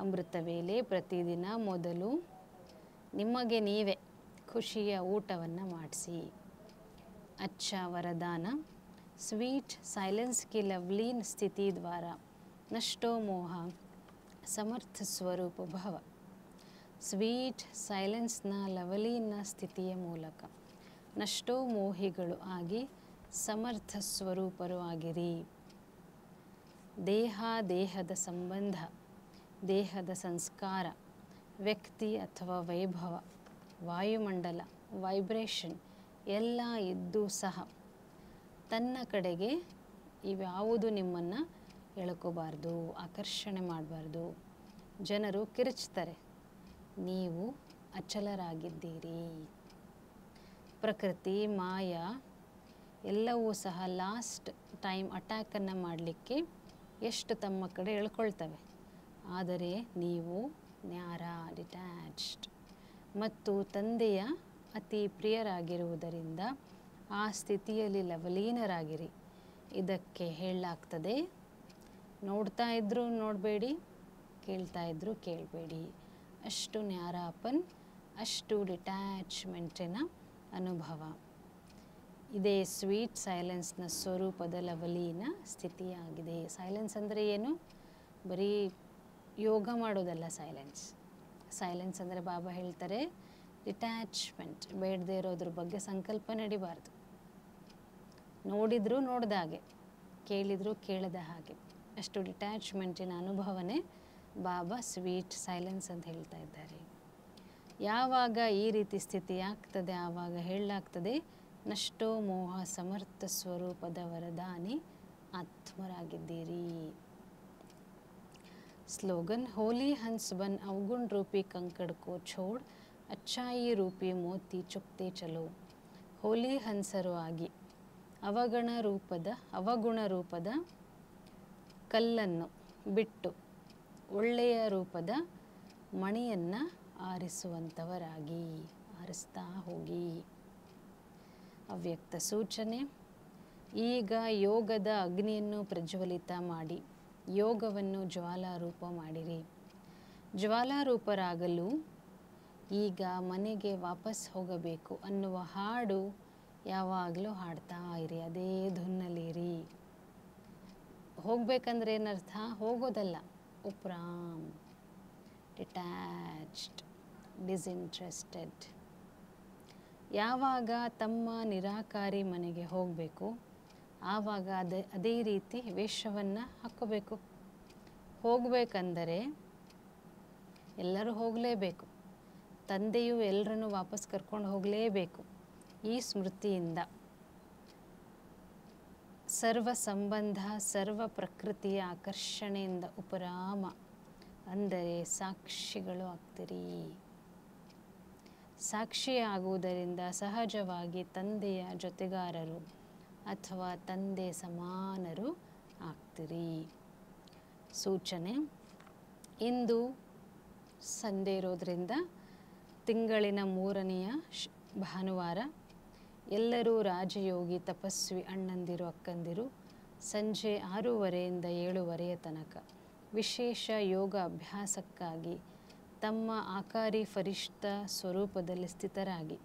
ಅಮೃತ ವೇಳೆ ಪ್ರತಿದಿನ ಮೊದಲು ನಿಮಗೆ ನೀವೇ ಖುಷಿಯ ಊಟವನ್ನು ಮಾಡಿಸಿ. ಅಚ್ಚ ವರದಾನ, ಸ್ವೀಟ್ ಸೈಲೆನ್ಸ್ ಕಿ ಲವ್ಲೀನ್ ಸ್ಥಿತಿ ದ್ವಾರ ನಷ್ಟೋ ಮೋಹ ಸಮರ್ಥ ಸ್ವರೂಪ ಭವ. ಸ್ವೀಟ್ ಸೈಲೆನ್ಸ್ನ ಲವಲೀನ ಸ್ಥಿತಿಯ ಮೂಲಕ ನಷ್ಟೋ ಮೋಹಿಗಳು ಆಗಿ ಸಮರ್ಥ ಸ್ವರೂಪರು ಆಗಿರಿ. ದೇಹದ ಸಂಬಂಧ, ದೇಹದ ಸಂಸ್ಕಾರ, ವ್ಯಕ್ತಿ ಅಥವಾ ವೈಭವ, ವಾಯುಮಂಡಲ, ವೈಬ್ರೇಷನ್ ಎಲ್ಲ ಇದ್ದೂ ಸಹ ತನ್ನ ಕಡೆಗೆ ಇವ್ಯಾವುದು ನಿಮ್ಮನ್ನು ಎಳ್ಕೋಬಾರ್ದು, ಆಕರ್ಷಣೆ ಮಾಡಬಾರ್ದು. ಜನರು ಕಿರುಚ್ತಾರೆ, ನೀವು ಅಚಲರಾಗಿದ್ದೀರಿ. ಪ್ರಕೃತಿ, ಮಾಯಾ ಎಲ್ಲವೂ ಸಹ ಲಾಸ್ಟ್ ಟೈಮ್ ಅಟ್ಯಾಕನ್ನು ಮಾಡಲಿಕ್ಕೆ ಎಷ್ಟು ತಮ್ಮ ಕಡೆ ಎಳ್ಕೊಳ್ತವೆ. ಆದರೆ ನೀವು ನ್ಯಾರ, ಡಿಟ್ಯಾಚ್ಡ್ ಮತ್ತು ತಂದೆಯ ಅತಿ ಪ್ರಿಯರಾಗಿರುವುದರಿಂದ ಆ ಸ್ಥಿತಿಯಲ್ಲಿ ಲವಲೀನರಾಗಿರಿ. ಇದಕ್ಕೆ ಹೇಳಲಾಗ್ತದೆ, ನೋಡ್ತಾ ಇದ್ದರೂ ನೋಡಬೇಡಿ, ಕೇಳ್ತಾ ಇದ್ದರೂ ಕೇಳಬೇಡಿ. ಅಷ್ಟು ನ್ಯಾರಾಪನ್, ಅಷ್ಟು ಡಿಟ್ಯಾಚ್ಮೆಂಟಿನ ಅನುಭವ. ಇದೇ ಸ್ವೀಟ್ ಸೈಲೆನ್ಸ್ನ ಸ್ವರೂಪದ ಲವಲೀನ ಸ್ಥಿತಿಯಾಗಿದೆ. ಸೈಲೆನ್ಸ್ ಅಂದರೆ ಏನು? ಬರೀ ಯೋಗ ಮಾಡೋದಲ್ಲ ಸೈಲೆನ್ಸ್. ಸೈಲೆನ್ಸ್ ಅಂದರೆ ಬಾಬಾ ಹೇಳ್ತಾರೆ ಡಿಟ್ಯಾಚ್ಮೆಂಟ್. ಬೇಡದೇ ಇರೋದ್ರ ಬಗ್ಗೆ ಸಂಕಲ್ಪ ನಡಿಬಾರ್ದು. ನೋಡಿದರೂ ನೋಡ್ದ ಹಾಗೆ, ಕೇಳಿದರೂ ಕೇಳದ ಹಾಗೆ, ಅಷ್ಟು ಡಿಟ್ಯಾಚ್ಮೆಂಟಿನ ಅನುಭವನೇ ಬಾಬಾ ಸ್ವೀಟ್ ಸೈಲೆನ್ಸ್ ಅಂತ ಹೇಳ್ತಾ ಇದ್ದಾರೆ. ಯಾವಾಗ ಈ ರೀತಿ ಸ್ಥಿತಿ ಆಗ್ತದೆ ಆವಾಗ ಹೇಳಲಾಗ್ತದೆ, ನಷ್ಟೋ ಮೋಹ ಸಮರ್ಥ ಸ್ವರೂಪದ ವರದಾನಿ ಆತ್ಮರಾಗಿದ್ದೀರಿ. ಸ್ಲೋಗನ್, ಹೋಲಿ ಹಂಸ್ ಬನ್ ಅವಗುಣ ರೂಪಿ ಕಂಕಡ್ ಕೋ ಛೋಡ್ ಅಚ್ಚಾಯಿ ರೂಪಿ ಮೋತಿ ಚುಕ್ತೆ ಚಲೋ. ಹೋಲಿ ಹಂಸರು ಆಗಿ ಅವಗುಣ ರೂಪದ ಕಲ್ಲನ್ನು ಬಿಟ್ಟು ಒಳ್ಳೆಯ ರೂಪದ ಮಣಿಯನ್ನು ಆರಿಸುವಂಥವರಾಗಿ, ಆರಿಸ್ತಾ ಹೋಗಿ. ಅವ್ಯಕ್ತ ಸೂಚನೆ, ಈಗ ಯೋಗದ ಅಗ್ನಿಯನ್ನು ಪ್ರಜ್ವಲಿತ ಮಾಡಿ ಯೋಗವನ್ನು ಜ್ವಾಲಾರೂಪ ಮಾಡಿರಿ. ಜ್ವಾಲಾರೂಪರಾಗಲು ಈಗ ಮನೆಗೆ ವಾಪಸ್ ಹೋಗಬೇಕು ಅನ್ನುವ ಹಾಡು ಯಾವಾಗಲೂ ಹಾಡ್ತಾ ಇರಿ, ಅದೇ ಧುನ್ನಲ್ಲಿರಿ. ಹೋಗಬೇಕಂದ್ರೆ ಏನರ್ಥ? ಹೋಗೋದಲ್ಲ, ಉಪ್ರಾಮ್, ಡಿಟ್ಯಾಚ್ಡ್, ಡಿಸ್ಇಂಟ್ರೆಸ್ಟೆಡ್. ಯಾವಾಗ ತಮ್ಮ ನಿರಾಕಾರಿ ಮನೆಗೆ ಹೋಗಬೇಕು ಆವಾಗ ಅದೇ ರೀತಿ ವೇಷವನ್ನು ಹಾಕ್ಕೋಬೇಕು. ಹೋಗಬೇಕಂದರೆ ಎಲ್ಲರೂ ಹೋಗಲೇಬೇಕು, ತಂದೆಯು ಎಲ್ಲರನ್ನು ವಾಪಸ್ ಕರ್ಕೊಂಡು ಹೋಗಲೇಬೇಕು. ಈ ಸ್ಮೃತಿಯಿಂದ ಸರ್ವ ಸಂಬಂಧ, ಸರ್ವ ಪ್ರಕೃತಿಯ ಆಕರ್ಷಣೆಯಿಂದ ಉಪರಾಮ ಅಂದರೆ ಸಾಕ್ಷಿಗಳು ಆಗ್ತೀರಿ. ಸಾಕ್ಷಿಯಾಗುವುದರಿಂದ ಸಹಜವಾಗಿ ತಂದೆಯ ಜೊತೆಗಾರರು ಅಥವಾ ತಂದೆ ಸಮಾನರು ಆಗ್ತೀರಿ. ಸೂಚನೆ: ಇಂದು ಸಂಡೇ ಇರೋದ್ರಿಂದ ತಿಂಗಳಿನ 3ನೆಯ ಭಾನುವಾರ. ಎಲ್ಲರೂ ರಾಜಯೋಗಿ ತಪಸ್ವಿ ಅಣ್ಣಂದಿರು ಅಕ್ಕಂದಿರು ಸಂಜೆ 6:30ಯಿಂದ 7:30 ತನಕ ವಿಶೇಷ ಯೋಗ ಅಭ್ಯಾಸಕ್ಕಾಗಿ ತಮ್ಮ ಆಕಾರಿ ಫರಿಷ್ಠ ಸ್ವರೂಪದಲ್ಲಿ ಸ್ಥಿತರಾಗಿ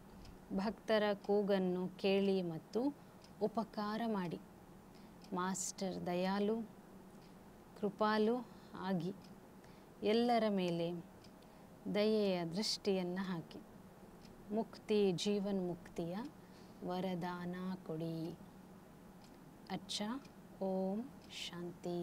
ಭಕ್ತರ ಕೂಗನ್ನು ಕೇಳಿ ಮತ್ತು ಉಪಕಾರ ಮಾಡಿ ಮಾಸ್ಟರ್ ದಯಾಲು ಕೃಪಾಲು ಆಗಿ ಎಲ್ಲರ ಮೇಲೆ ದಯೆಯ ದೃಷ್ಟಿಯನ್ನು ಹಾಕಿ ಮುಕ್ತಿ, ಜೀವನ್ ಮುಕ್ತಿಯ ವರದಾನ ಕೊಡಿ. ಅಚ್ಚ. ಓಂ ಶಾಂತಿ.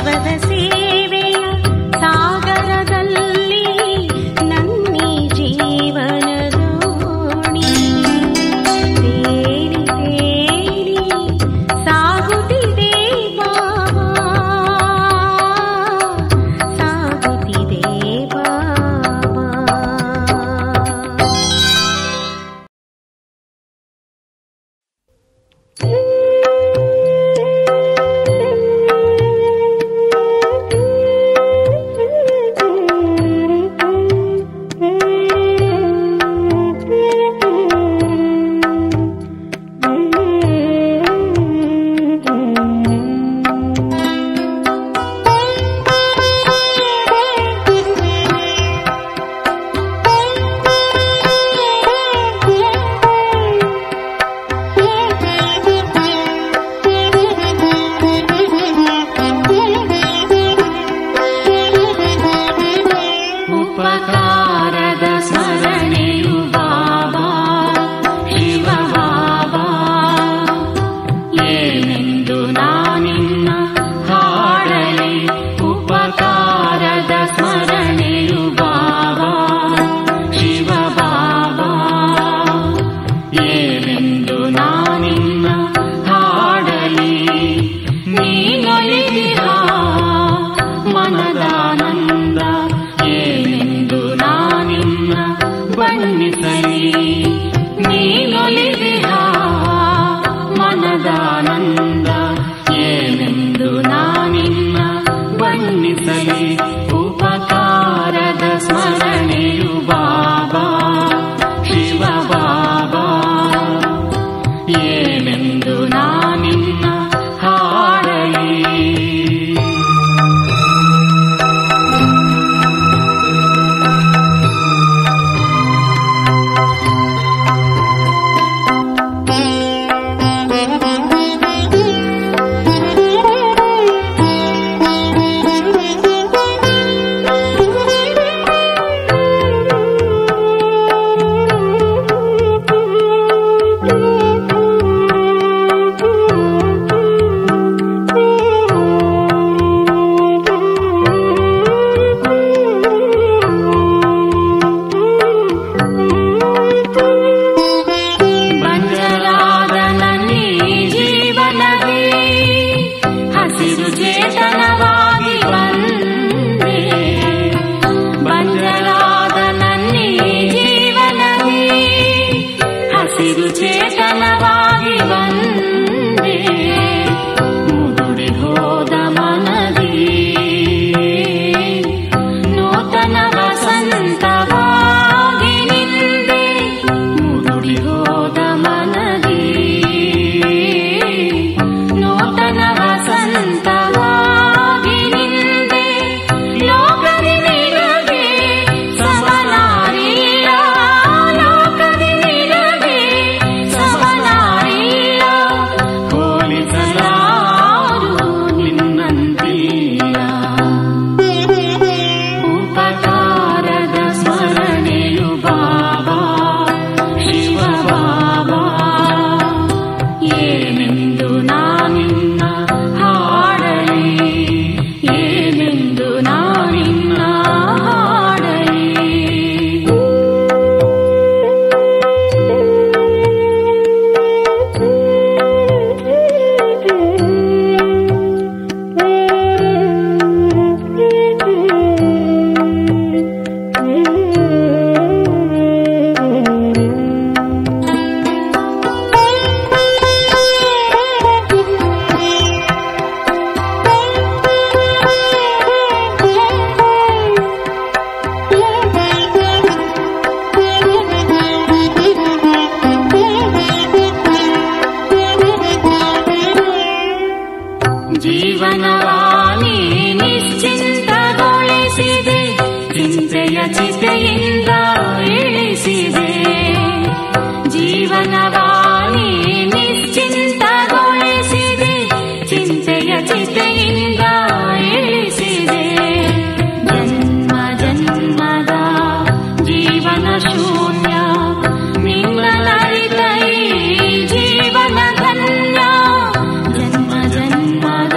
ಭಾಗವತ ಸೇವೆಯ ಸಾಗರದಲ್ಲಿ ನನ್ನಿ ಜೀವನ ದೋಣಿ ತೇಲಿ ತೇಲಿ ಸಾಗುತ್ತಿದೆ ಬಾಬಾ, ಸಾಗುತ್ತಿದೆ ಬಾಬಾ. ಉಪಕಾರದ ಸ್ಮರಣೆಯು ಬಾಬಾ ಶಿವ ಬಾಬಾ, ಏನೆಂದು ನಾನಿನ್ನ ಹಾಡಲಿ. ಉಪಕಾರದ ಸ್ಮರಣೆಯು ಬಾಬಾ ಶಿವ ಬಾಬಾ, ಏನೆಂದು ನಾನಿನ್ನ ಹಾಡಲಿ. ನೀನೊಲಿದಿಹ ಮನದಾನಂದ, ಏನೆಂದು ನಾನಿನ್ನ ಬಣ್ಣಿಸಲಿ. ನೀನೊಲಿದಿಹ ಮನದಾನಂದ, ಏನೆಂದು ನಾನಿನ್ನ ಬಣ್ಣಿಸಲಿ. ಉಪಕಾರದ ಸ್ಮರಣೆಯು ಬಾಬಾ ಶಿವ ಬಾಬಾ, ಏನೆಂದು ನಾನಿನ್ನ ಹಾಡಲಿ. ಬಂಜರಾದ ನನ್ನಿ ಜೀವನವೇ ಹಸಿರು ಚೇತನವಾಗಿ ಬಂದೆ. ಬಂಜರಾದ ನನ್ನಿ ಜೀವನವೇ ಹಸಿರು ಚೇತನವಾಗಿ ಬಂದೆ. ಮುದುಡಿ ಹೋದ ಮನದಿ ನೂತನ ವಸಂತವಾಗಿ ನಿಂದೆ. ಮುದುಡಿ ಹೋದ ಮನದಿ ನೂತನ ವಸಂತವಾಗಿ ನಿಂದೆ. ಲೋಕದಿ ನಿನಗೆ ಸಮನಾರಿಲ್ಲ, ಲೋಕದಿ ನಿನಗೆ ಸಮನಾರಿಲ್ಲ. ಹೋಲಿಸಲಾರು ನಿನ್ನಂತಿಲ್ಲ. ಉಪಕಾರದ ಸ್ಮರಣೆಯು ಬಾಬಾ ಶಿವ ಬಾಬಾ, ಏನೆಂದು ನಾನಿನ್ನ ಹಾಡಲಿ. ಏನೆಂದು ನಾನಿನ್ನ ಹಾಡಲಿ. ಜೀವನವಾನಿ ನಿಶ್ಚಿಂತಗೊಳಿಸಿದೆ, ಚಿಂತೆಯ ಚಿತೆಯಿಂದ ಇಳಿಸಿದೆ. ಜೀವನವಾನಿ ನಿಶ್ಚಿಂತಗೊಳಿಸಿದೆ, ಚಿಂತೆಯ ಚಿತೆಯಿಂದ ಇಳಿಸಿದೆ. ಜನ್ಮ ಜನ್ಮದ ಜೀವನ ಶೂನ್ಯ, ನಿನ್ನ ನರಿತ ಈ ಜೀವನ ಧನ್ಯ. ಜನ್ಮ ಜನ್ಮದ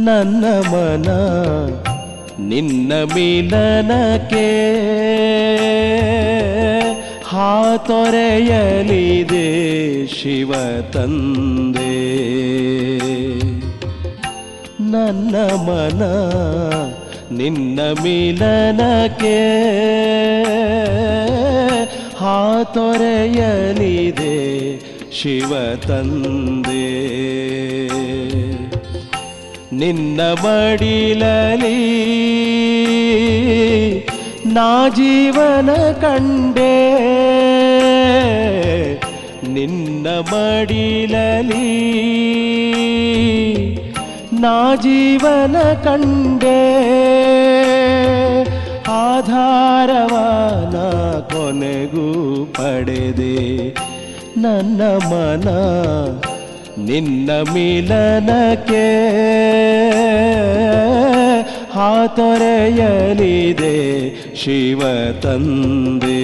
ನನ್ನ ಮನ ನಿನ್ನ ಮಿಲನಕ್ಕೆ ಹಾತೊರೆಯಲಿದೆ ಶಿವ ತಂದೆ. ನನ್ನ ಮನ ನಿನ್ನ ಮಿಲನಕ್ಕೆ ಹಾತೊರೆಯಲಿದೆ ಶಿವ ತಂದೆ. ನಿನ್ನ ಮಡಿಲಲಿ ನಾ ಜೀವನ ಕಂಡೆ, ನಿನ್ನ ಮಡಿಲಲಿ ನಾ ಜೀವನ ಕಂಡೆ. ಆಧಾರವಾನ ಕೊನೆಗೂ ಪಡೆದೆ. ನನ್ನ ಮನ ನಿನ್ನ ಮಿಲನಕ್ಕೆ ಹಾತೊರೆಯಲಿದೆ ಶಿವ ತಂದೆ.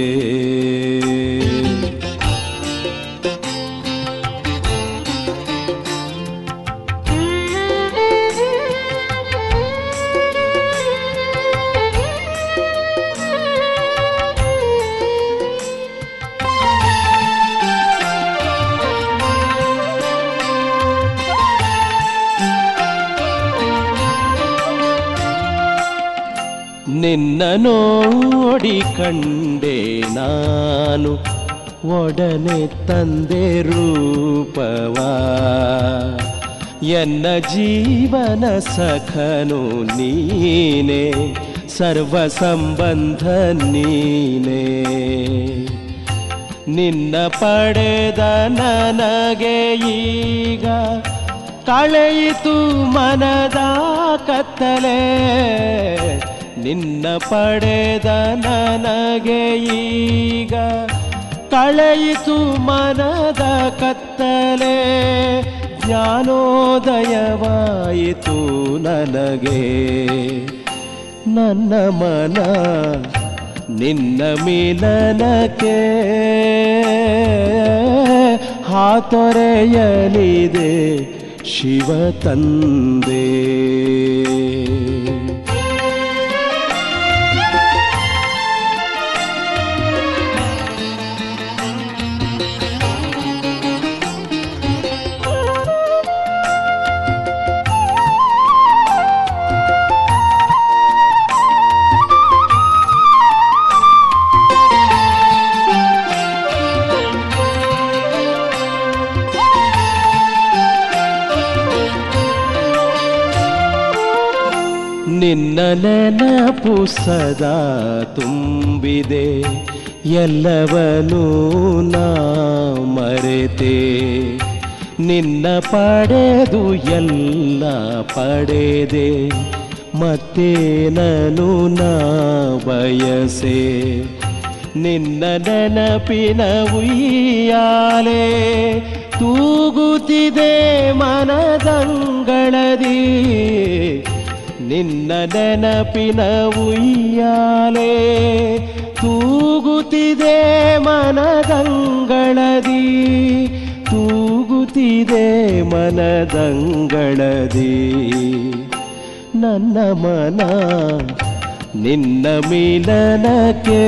ನಿನ್ನ ನೋಡಿ ಕಂಡೆ ನಾನು ಒಡನೆ ತಂದೆ ರೂಪವ. ಎನ್ನ ಜೀವನ ಸಖನು ನೀನೆ, ಸರ್ವ ಸಂಬಂಧ ನೀನೆ. ನಿನ್ನ ಪಡೆದ ನನಗೆ ಈಗ ಕಳೆಯಿತು ಮನದ ಕತ್ತಲೆ. ನಿನ್ನ ಪಡೆದ ನನಗೆ ಈಗ ಕಳೆಯಿತು ಮನದ ಕತ್ತಲೆ. ಜ್ಞಾನೋದಯವಾಯಿತು ನನಗೆ. ನನ್ನ ಮನ ನಿನ್ನ ಮಿಲನಕ್ಕೆ ಹಾತೊರೆಯಲಿದೆ ಶಿವ ತಂದೆ. ನಿನ್ನ ನೆನಪು ಸದಾ ತುಂಬಿದೆ, ಎಲ್ಲವನ್ನೂ ನಾ ಮರೆತೆ. ನಿನ್ನ ಪಡೆದು ಎಲ್ಲ ಪಡೆದೆ, ಮತ್ತೇನನು ನಾ ಬಯಸೆ. ನಿನ್ನ ನೆನಪಿನ ಉಯ್ಯಾಲೆ ತೂಗುತ್ತಿದೆ ಮನದಂಗಳದಿ. ನಿನ್ನ ನೆನಪಿನ ಉಯ್ಯಾಲೆ ತೂಗುತ್ತಿದೆ ಮನದಂಗಳದಿ, ತೂಗುತ್ತಿದೆ ಮನದಂಗಳದಿ. ನನ್ನ ಮನ ನಿನ್ನ ಮಿಲನಕ್ಕೆ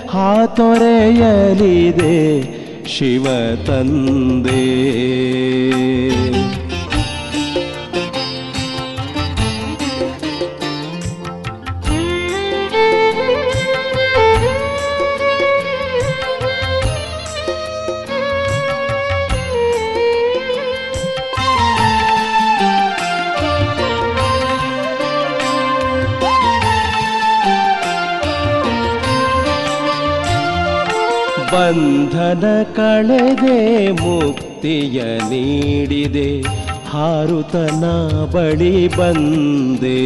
ಹಾತೊರೆಯಲಿದೆ ಶಿವ ತಂದೆ. ಬಂಧನ ಕಳೆದೆ ಮುಕ್ತಿಯ ನೀಡಿದೆ, ಹಾರುತನ ಬಳಿ ಬಂದೆ.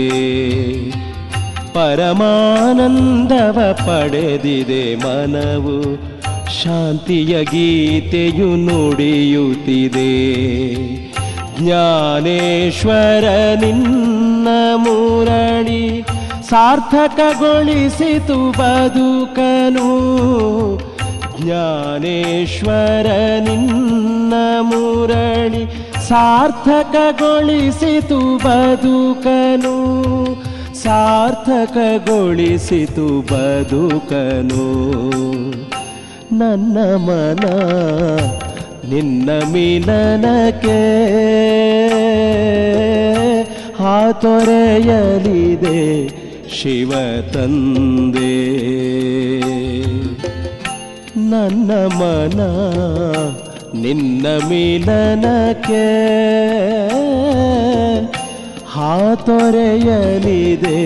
ಪರಮಾನಂದವ ಪಡೆದಿದೆ ಮನವು, ಶಾಂತಿಯ ಗೀತೆಯು ನುಡಿಯುತ್ತಿದೆ. ಜ್ಞಾನೇಶ್ವರ ನಿನ್ನ ಮುರಳಿ ಸಾರ್ಥಕಗೊಳಿಸಿತು ಬದುಕನು. ಜ್ಞಾನೇಶ್ವರ ನಿನ್ನ ಮುರಳಿ ಸಾರ್ಥಕಗೊಳಿಸಿತು ಬದುಕನು, ಸಾರ್ಥಕಗೊಳಿಸಿತು ಬದುಕನು. ನನ್ನ ಮನ ನಿನ್ನ ಮಿಲನಕ್ಕೆ ಹಾತೊರೆಯಲಿದೆ ಶಿವ ತಂದೆ. ನನ್ನ ಮನ ನಿನ್ನ ಮಿಲನಕ್ಕೆ ಹಾತೊರೆಯಲಿದೆ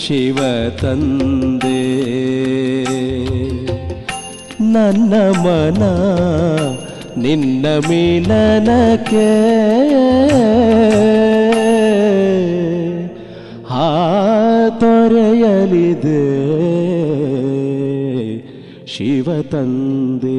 ಶಿವ ತಂದೆ. ನನ್ನ ಮನ ನಿನ್ನ ಮಿಲನಕ್ಕೆ ಹಾತೊರೆಯಲಿದೆ ಶಿವ ತಂದೆ.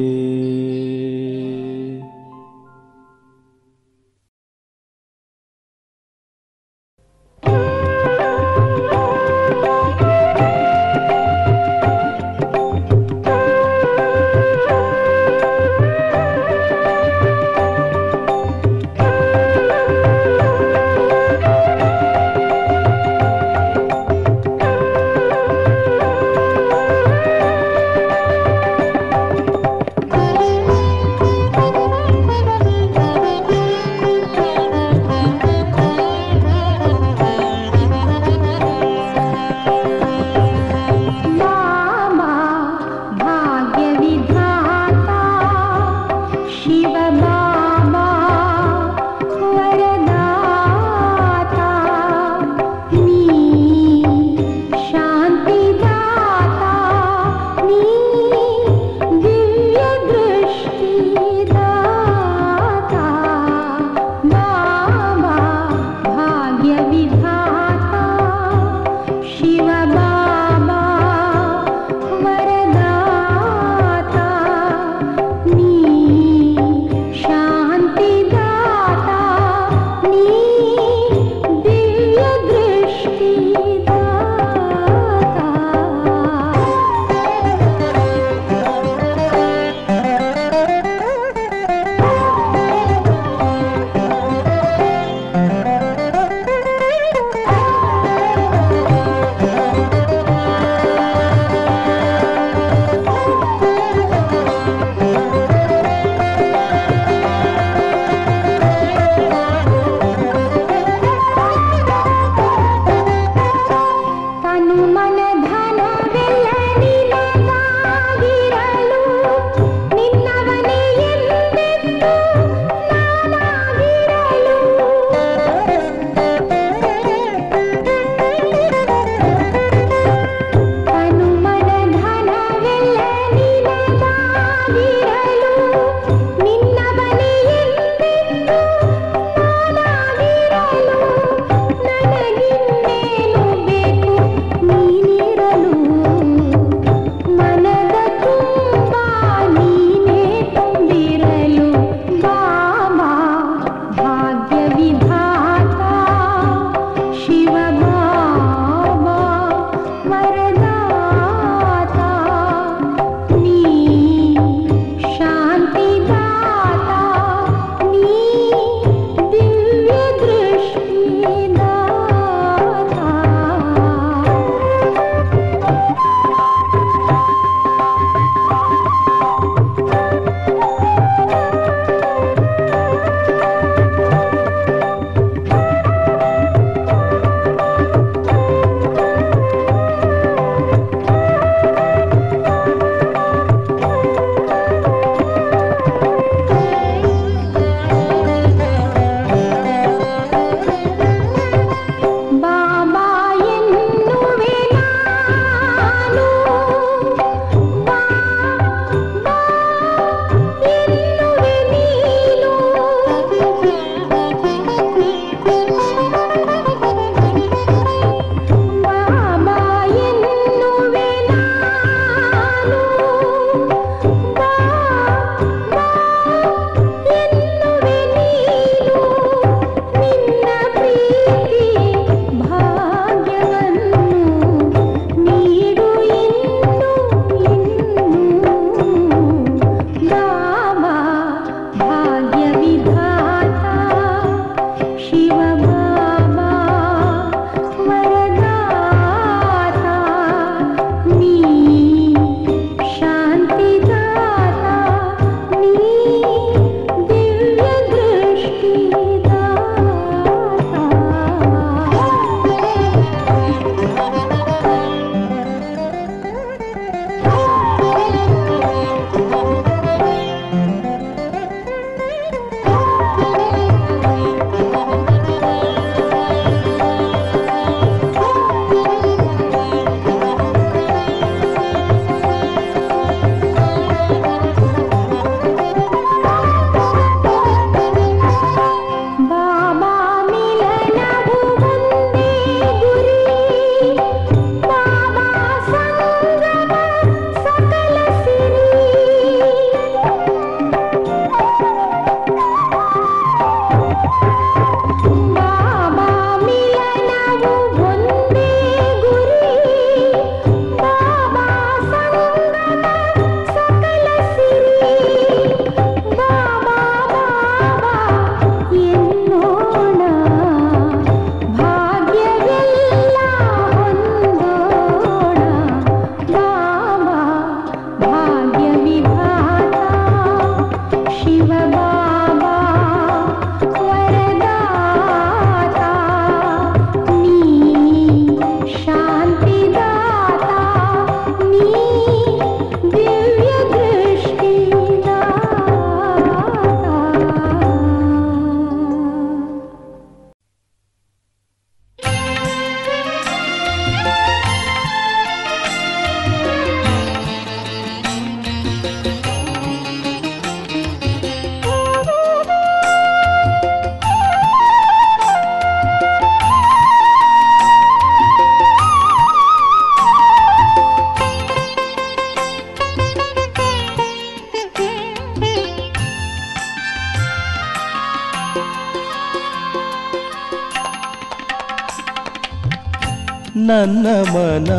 ನನ್ನ ಮನ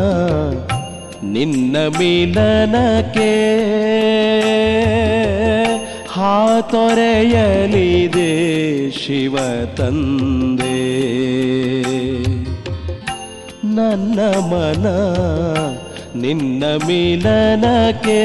ನಿನ್ನ ಮಿಲನಕ್ಕೆ ಹಾತೊರೆಯಲಿದೆ ಶಿವ ತಂದೆ. ನನ್ನ ಮನ ನಿನ್ನ ಮಿಲನಕ್ಕೆ